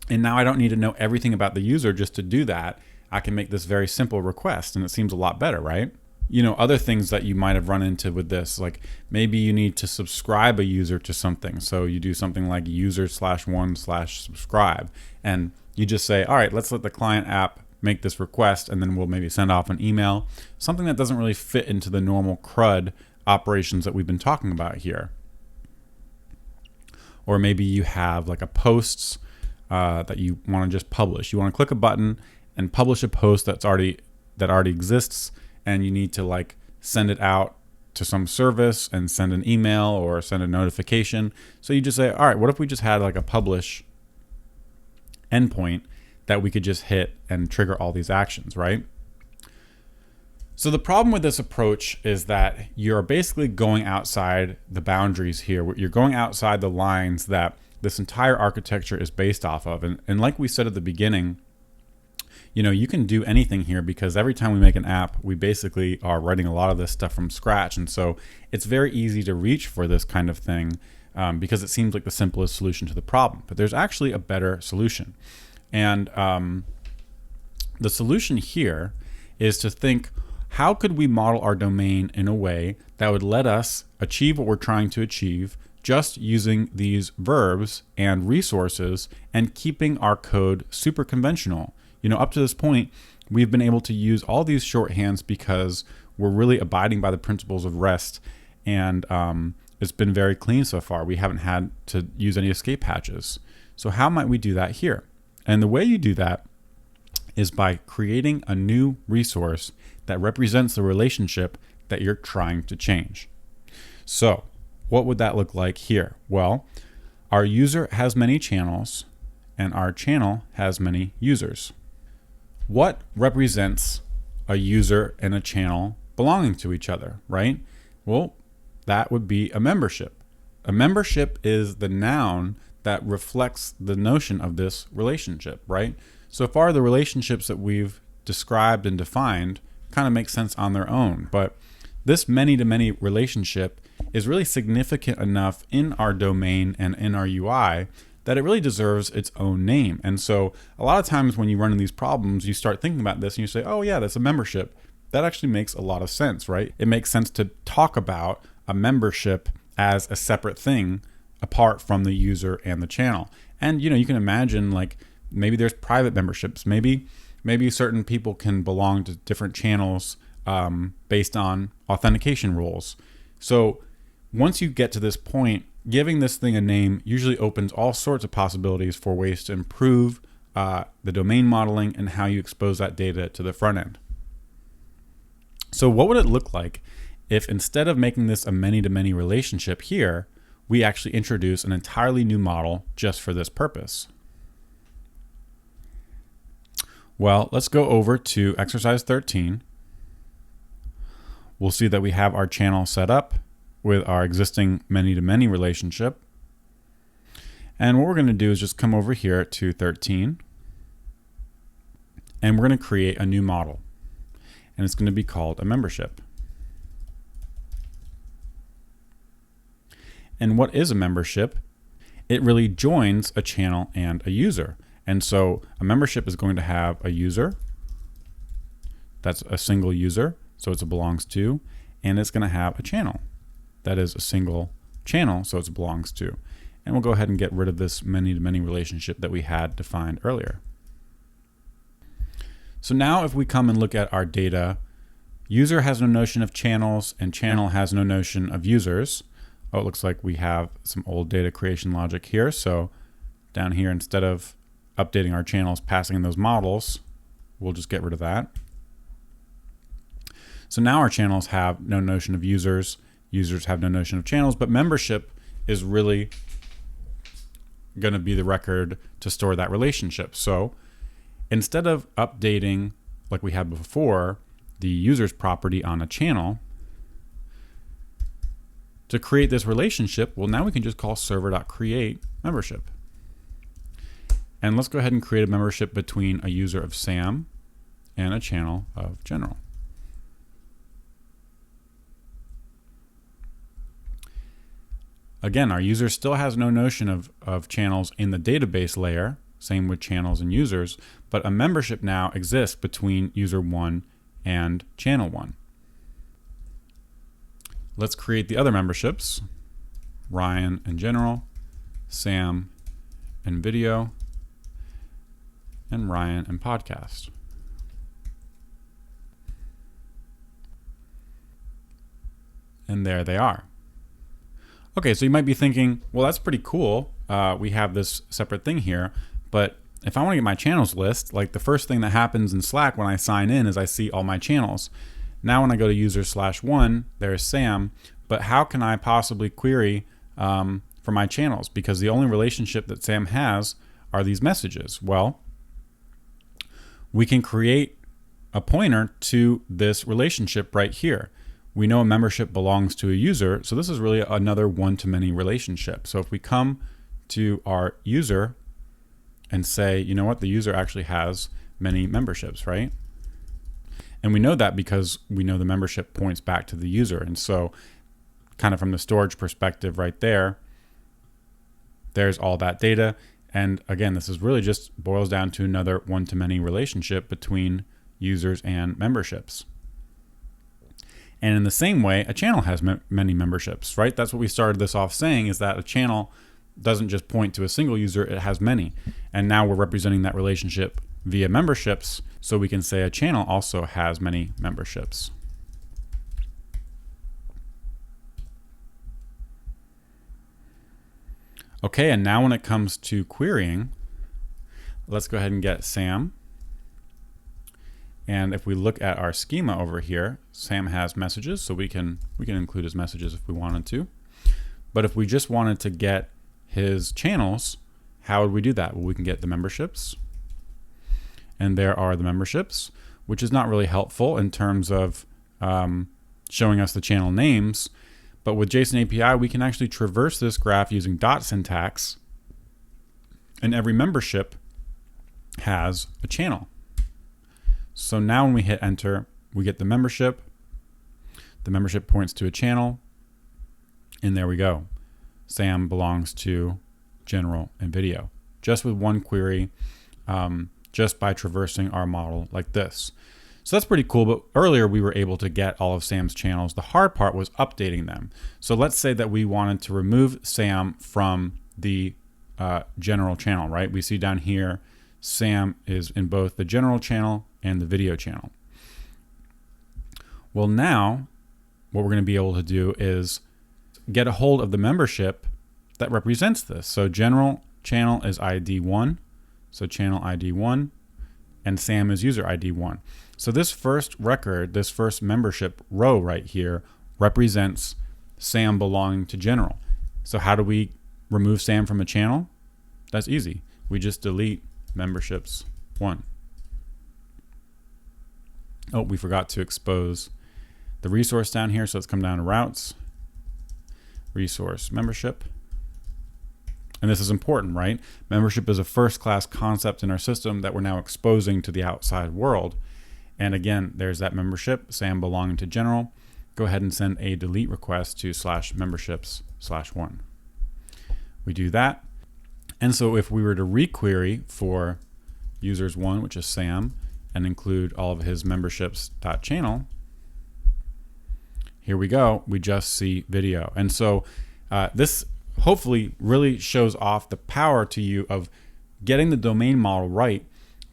Speaker 1: And now I don't need to know everything about the user just to do that. I can make this very simple request, and it seems a lot better, right? Other things that you might have run into with this, like maybe you need to subscribe a user to something. So you do something like user/1/subscribe, and you just say, all right, let's let the client app make this request, and then we'll maybe send off an email, something that doesn't really fit into the normal CRUD operations that we've been talking about here. Or maybe you have like a posts that you want to just publish. You want to click a button and publish a post that already exists, and you need to like send it out to some service and send an email or send a notification. So you just say, all right, what if we just had like a publish endpoint that we could just hit and trigger all these actions, right? So the problem with this approach is that you're basically going outside the boundaries here. You're going outside the lines that this entire architecture is based off of. And like we said at the beginning, you can do anything here because every time we make an app, we basically are writing a lot of this stuff from scratch. And so it's very easy to reach for this kind of thing because it seems like the simplest solution to the problem. But there's actually a better solution. And the solution here is to think, how could we model our domain in a way that would let us achieve what we're trying to achieve just using these verbs and resources and keeping our code super conventional? Up to this point, we've been able to use all these shorthands because we're really abiding by the principles of REST, and it's been very clean so far. We haven't had to use any escape hatches. So how might we do that here? And the way you do that is by creating a new resource that represents the relationship that you're trying to change. So what would that look like here? Well, our user has many channels and our channel has many users. What represents a user and a channel belonging to each other, right? Well, that would be a membership. A membership is the noun that reflects the notion of this relationship, right? So far, the relationships that we've described and defined kind of make sense on their own, but this many-to-many relationship is really significant enough in our domain and in our UI that it really deserves its own name. And so a lot of times when you run into these problems, you start thinking about this and you say, oh yeah, that's a membership. That actually makes a lot of sense, right? It makes sense to talk about a membership as a separate thing apart from the user and the channel. And you can imagine, like, maybe there's private memberships. Maybe certain people can belong to different channels based on authentication rules. So once you get to this point, giving this thing a name usually opens all sorts of possibilities for ways to improve the domain modeling and how you expose that data to the front end. So what would it look like if instead of making this a many-to-many relationship here, we actually introduce an entirely new model just for this purpose? Well, let's go over to exercise 13. We'll see that we have our channel set up with our existing many-to-many relationship. And what we're going to do is just come over here to 13, and we're going to create a new model. And it's going to be called a membership. And what is a membership? It really joins a channel and a user. And so a membership is going to have a user. That's a single user, so it belongs to. And it's going to have a channel. That is a single channel, so it belongs to. And we'll go ahead and get rid of this many-to-many relationship that we had defined earlier. So now if we come and look at our data, user has no notion of channels and channel has no notion of users. Oh, it looks like we have some old data creation logic here. So down here, instead of updating our channels, passing in those models, we'll just get rid of that. So now our channels have no notion of users. Users have no notion of channels, but membership is really going to be the record to store that relationship. So instead of updating, like we had before, the user's property on a channel, to create this relationship, well, now we can just call server.create membership. And let's go ahead and create a membership between a user of Sam and a channel of General. Again, our user still has no notion of channels in the database layer, same with channels and users, but a membership now exists between user 1 and channel 1. Let's create the other memberships: Ryan and General, Sam and Video, and Ryan and Podcast. And there they are. Okay, so you might be thinking, well, that's pretty cool. We have this separate thing here, but if I want to get my channels list, like the first thing that happens in Slack when I sign in is I see all my channels. Now when I go to user/1, there's Sam, but how can I possibly query for my channels? Because the only relationship that Sam has are these messages. Well, we can create a pointer to this relationship right here. We know a membership belongs to a user, so this is really another one-to-many relationship. So if we come to our user and say, you know what, the user actually has many memberships, right? And we know that because we know the membership points back to the user. And so kind of from the storage perspective right there, there's all that data. And again, this is really just boils down to another one-to-many relationship between users and memberships. And in the same way, a channel has many memberships, right? That's what we started this off saying, is that a channel doesn't just point to a single user, it has many. And now we're representing that relationship via memberships, so we can say a channel also has many memberships. Okay, and now when it comes to querying, let's go ahead and get Sam. And if we look at our schema over here, Sam has messages, so we can include his messages if we wanted to. But if we just wanted to get his channels, how would we do that? Well, we can get the memberships. And there are the memberships, which is not really helpful in terms of showing us the channel names. But with JSON API, we can actually traverse this graph using dot syntax, and every membership has a channel. So now when we hit enter, we get the membership. The membership points to a channel, and there we go. Sam belongs to general and video, just with one query, just by traversing our model like this. So that's pretty cool, but earlier we were able to get all of Sam's channels. The hard part was updating them. So let's say that we wanted to remove Sam from the general channel, right? We see down here, Sam is in both the general channel and the video channel. Well, now what we're going to be able to do is get a hold of the membership that represents this. So general channel is ID 1, so channel ID 1, and Sam is user ID 1. So this first record, this first membership row right here represents Sam belonging to general. So how do we remove Sam from a channel? That's easy. We just delete memberships 1. Oh, we forgot to expose the resource down here. So let's come down to routes, resource membership. And this is important, right? Membership is a first-class concept in our system that we're now exposing to the outside world. And again, there's that membership, Sam belonging to general. Go ahead and send a delete request to /memberships/1. We do that. And so if we were to requery for users 1, which is Sam, and include all of his memberships.channel, here we go. We just see video. And so this hopefully really shows off the power to you of getting the domain model right,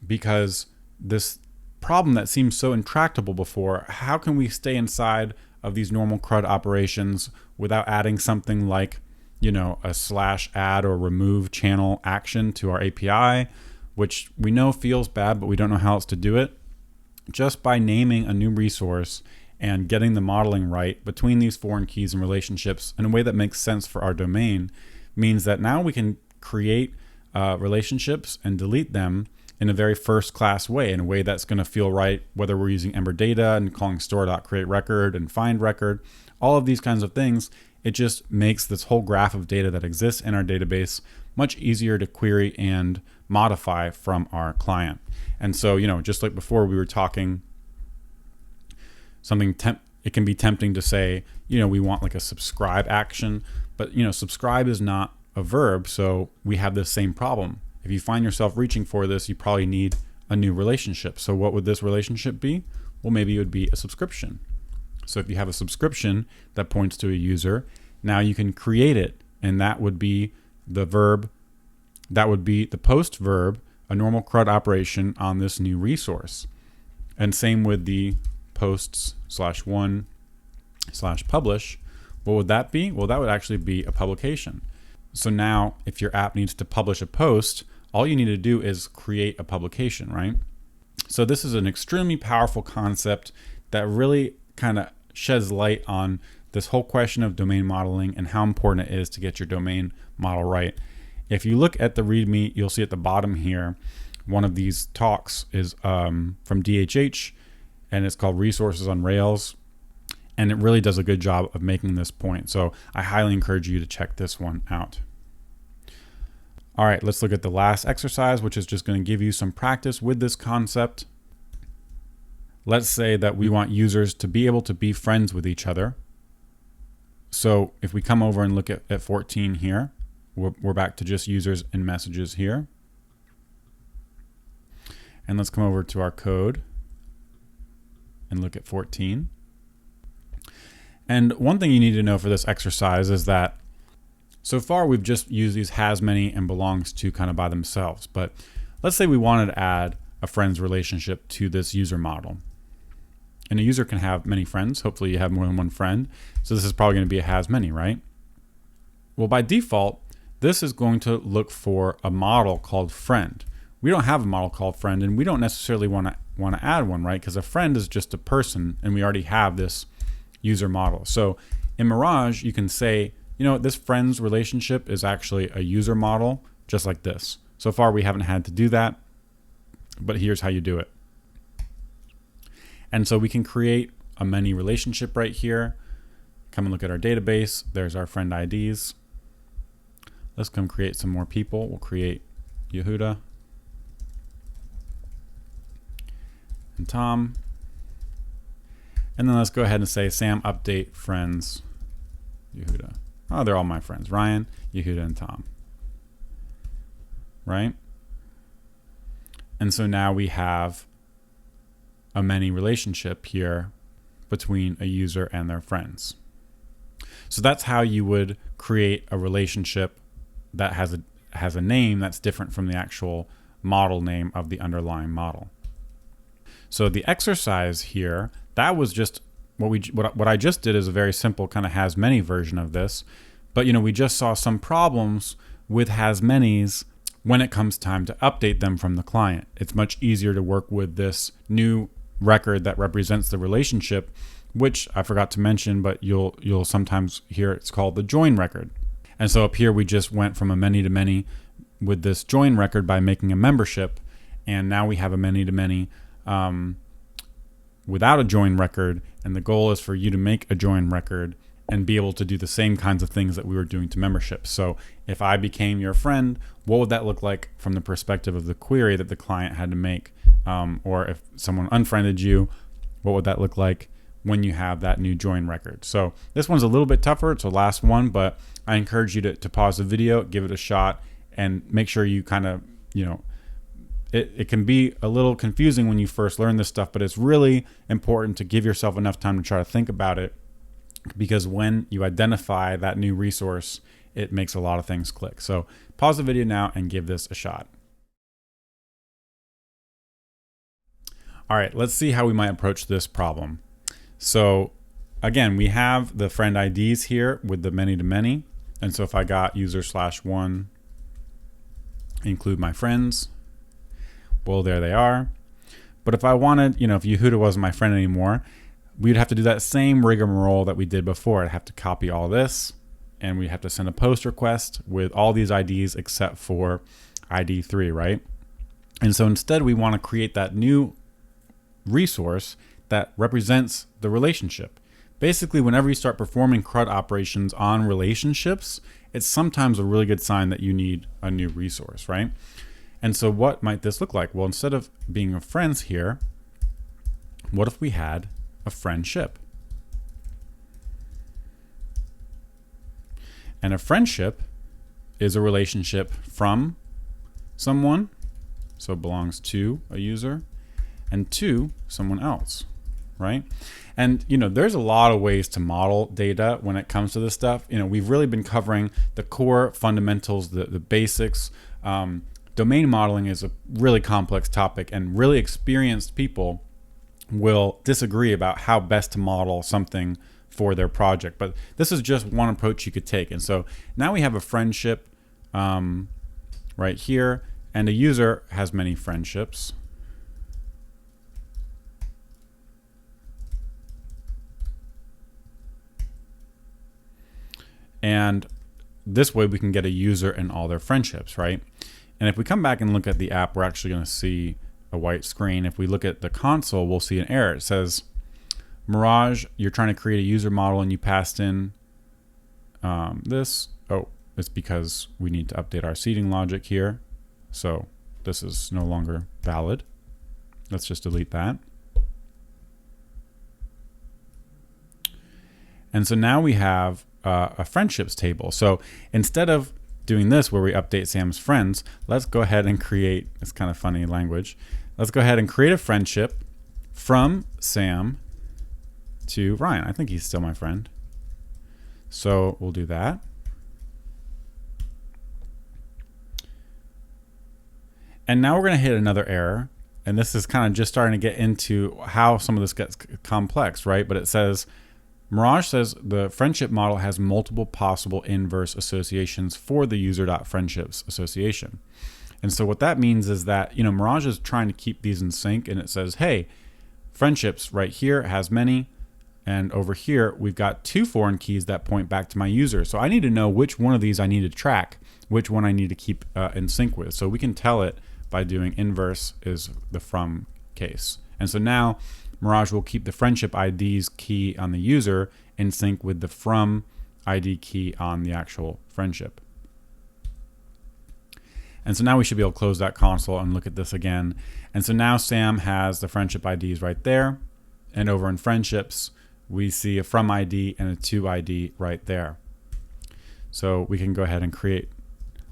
Speaker 1: because this problem that seemed so intractable before, how can we stay inside of these normal CRUD operations without adding something like, you know, a /add or remove channel action to our API, which we know feels bad, but we don't know how else to do it? Just by naming a new resource and getting the modeling right between these foreign keys and relationships in a way that makes sense for our domain means that now we can create relationships and delete them in a very first-class way, in a way that's going to feel right, whether we're using Ember data and calling store.createRecord and find record, all of these kinds of things. It just makes this whole graph of data that exists in our database much easier to query and modify from our client. And so, you know, just like before we were talking, it can be tempting to say, you know, we want like a subscribe action, but you know, subscribe is not a verb, so we have this same problem. If you find yourself reaching for this, you probably need a new relationship. So what would this relationship be? Well, maybe it would be a subscription. So if you have a subscription that points to a user, now you can create it, and that would be the verb, that would be the post verb, a normal CRUD operation on this new resource. And same with the posts/1/publish. What would that be? Well, that would actually be a publication. So now if your app needs to publish a post, all you need to do is create a publication, right? So this is an extremely powerful concept that really kind of sheds light on this whole question of domain modeling and how important it is to get your domain model right. If you look at the README, you'll see at the bottom here, one of these talks is from DHH, and it's called Resources on Rails. And it really does a good job of making this point. So I highly encourage you to check this one out. All right, let's look at the last exercise, which is just going to give you some practice with this concept. Let's say that we want users to be able to be friends with each other. So if we come over and look at 14 here, we're back to just users and messages here. And let's come over to our code and look at 14. And one thing you need to know for this exercise is that so far we've just used these has many and belongs to kind of by themselves. But let's say we wanted to add a friends relationship to this user model. And a user can have many friends. Hopefully you have more than one friend. So this is probably going to be a has many, right? Well, by default, this is going to look for a model called friend. We don't have a model called friend, and we don't necessarily want to add one, right? Because a friend is just a person, and we already have this user model. So in Mirage, you can say, you know, this friends relationship is actually a user model, just like this. So far, we haven't had to do that, but here's how you do it. And so we can create a many relationship right here, come and look at our database. There's our friend IDs. Let's come create some more people. We'll create Yehuda and Tom. And then let's go ahead and say Sam update friends Yehuda. Oh, they're all my friends. Ryan, Yehuda, and Tom. Right? And so now we have a many relationship here between a user and their friends. So that's how you would create a relationship that has a name that's different from the actual model name of the underlying model. So the exercise here, that was just what I just did is a very simple kind of has many version of this. But we just saw some problems with has manys when it comes time to update them from the client. It's much easier to work with this new record that represents the relationship, which I forgot to mention, but you'll sometimes hear it's called the join record. And so up here we just went from a many to many with this join record by making a membership, and now we have a many to many without a join record, and the goal is for you to make a join record and be able to do the same kinds of things that we were doing to memberships. So if I became your friend, what would that look like from the perspective of the query that the client had to make? Or if someone unfriended you, what would that look like when you have that new join record? So this one's a little bit tougher. It's the last one, but I encourage you to pause the video, give it a shot, and make sure you kind of, it can be a little confusing when you first learn this stuff, but it's really important to give yourself enough time to try to think about it, because when you identify that new resource, it makes a lot of things click. So pause the video now and give this a shot. All right, let's see how we might approach this problem. So again, we have the friend IDs here with the many to many. And so if I got user/1 include my friends, well, there they are. But if I wanted, if Yehuda wasn't my friend anymore, we'd have to do that same rigmarole that we did before. I'd have to copy all this, and we'd have to send a post request with all these IDs except for ID 3, right? And so instead we want to create that new resource that represents the relationship. Basically, whenever you start performing CRUD operations on relationships, it's sometimes a really good sign that you need a new resource, right? And so what might this look like? Well, instead of being a friends here, what if we had a friendship? And a friendship is a relationship from someone, so it belongs to a user, and to someone else, right? And there's a lot of ways to model data when it comes to this stuff. We've really been covering the core fundamentals, the basics. Domain modeling is a really complex topic, and really experienced people will disagree about how best to model something for their project. But this is just one approach you could take. And so now we have a friendship right here, and a user has many friendships. And this way we can get a user and all their friendships, right? And if we come back and look at the app, we're actually going to see a white screen. If we look at the console, we'll see an error. It says, Mirage, you're trying to create a user model and you passed in this. Oh, it's because we need to update our seeding logic here. So this is no longer valid. Let's just delete that. And so now we have a friendships table. So instead of doing this where we update Sam's friends, let's go ahead and create, it's kind of funny language. Let's go ahead and create a friendship from Sam to Ryan. I think he's still my friend. So we'll do that. And now we're going to hit another error. And this is kind of just starting to get into how some of this gets complex, right? But it says, Mirage says the friendship model has multiple possible inverse associations for the user.friendships association. And so what that means is that, Mirage is trying to keep these in sync, and it says, hey, friendships right here has many, and over here we've got 2 foreign keys that point back to my user. So I need to know which one of these I need to track, which one I need to keep in sync with. So we can tell it by doing inverse is the from case. And so now Mirage will keep the friendship ID's key on the user in sync with the from ID key on the actual friendship. And so now we should be able to close that console and look at this again. And so now Sam has the friendship IDs right there. And over in friendships, we see a from ID and a to ID right there. So we can go ahead and create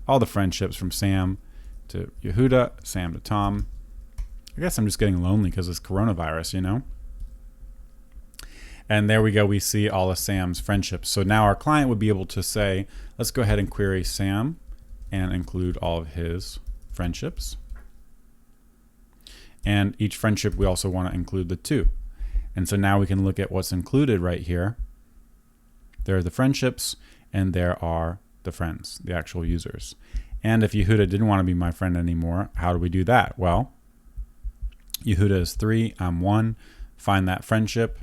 Speaker 1: all the friendships from Sam to Yehuda, Sam to Tom. I guess I'm just getting lonely because it's coronavirus, you know? And there we go. We see all of Sam's friendships. So now our client would be able to say, let's go ahead and query Sam and include all of his friendships. And each friendship, we also want to include the to. And so now we can look at what's included right here. There are the friendships, and there are the friends, the actual users. And if Yehuda didn't want to be my friend anymore, how do we do that? Well, Yehuda is 3, I'm 1. Find that friendship,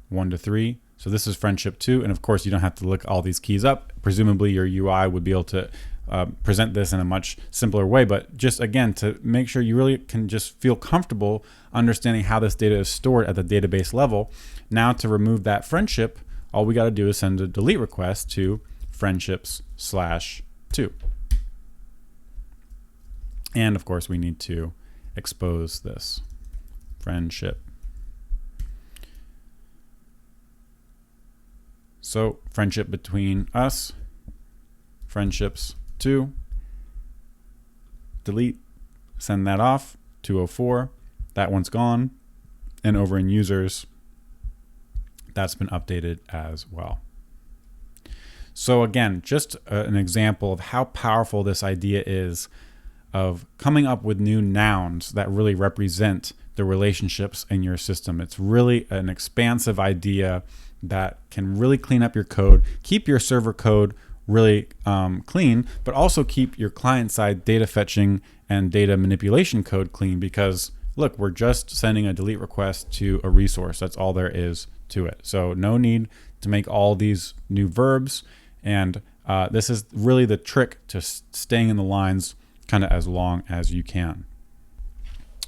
Speaker 1: 1 to 3. So this is friendship 2. And of course, you don't have to look all these keys up. Presumably your UI would be able to present this in a much simpler way. But just again, to make sure you really can just feel comfortable understanding how this data is stored at the database level. Now to remove that friendship, all we got to do is send a delete request to friendships/2. And of course, we need to expose this friendship. So friendship between us, friendships2, delete, send that off, 204, that one's gone. And over in users, that's been updated as well. So again, just an example of how powerful this idea is of coming up with new nouns that really represent the relationships in your system. It's really an expansive idea that can really clean up your code, keep your server code really clean, but also keep your client-side data fetching and data manipulation code clean because, look, we're just sending a delete request to a resource. That's all there is to it. So no need to make all these new verbs. And this is really the trick to staying in the lines kind of as long as you can.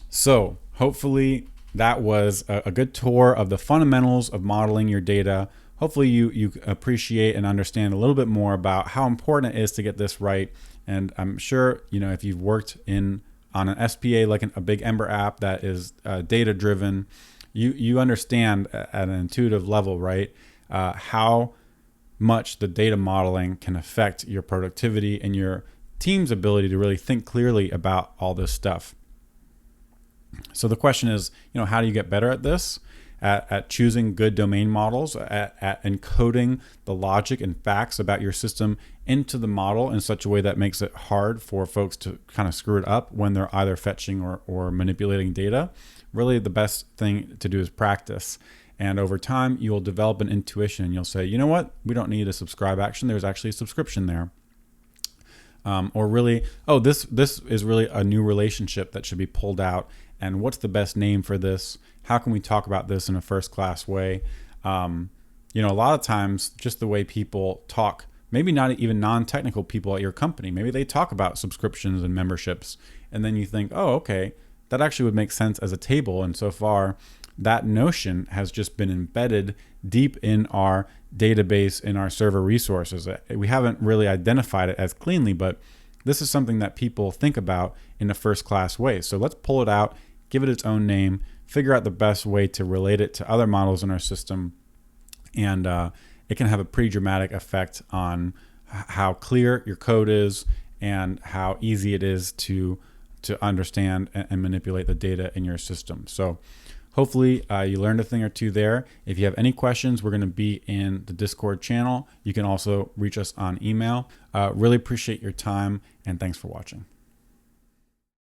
Speaker 1: So hopefully that was a good tour of the fundamentals of modeling your data. Hopefully you appreciate and understand a little bit more about how important it is to get this right. And I'm sure, you know, if you've worked on an SPA like a big Ember app that is data driven, you understand at an intuitive level, right, how much the data modeling can affect your productivity and your team's ability to really think clearly about all this stuff. So the question is, you know, how do you get better at this? At choosing good domain models, at encoding the logic and facts about your system into the model in such a way that makes it hard for folks to kind of screw it up when they're either fetching or manipulating data. Really, the best thing to do is practice. And over time, you'll develop an intuition. You'll say, you know what? We don't need a subscribe action. There's actually a subscription there. Or really, oh, this is really a new relationship that should be pulled out. And what's the best name for this? How can we talk about this in a first-class way? You know, a lot of times, just the way people talk, maybe not even non-technical people at your company, maybe they talk about subscriptions and memberships, and then you think, oh, okay, that actually would make sense as a table. And so far, that notion has just been embedded deep in our database, in our server resources. We haven't really identified it as cleanly, but this is something that people think about in a first-class way. So let's pull it out, give it its own name, figure out the best way to relate it to other models in our system, and it can have a pretty dramatic effect on how clear your code is and how easy it is to understand and manipulate the data in your system. So hopefully you learned a thing or two there. If you have any questions, we're going to be in the Discord channel. You can also reach us on email. Really appreciate your time, and thanks for watching.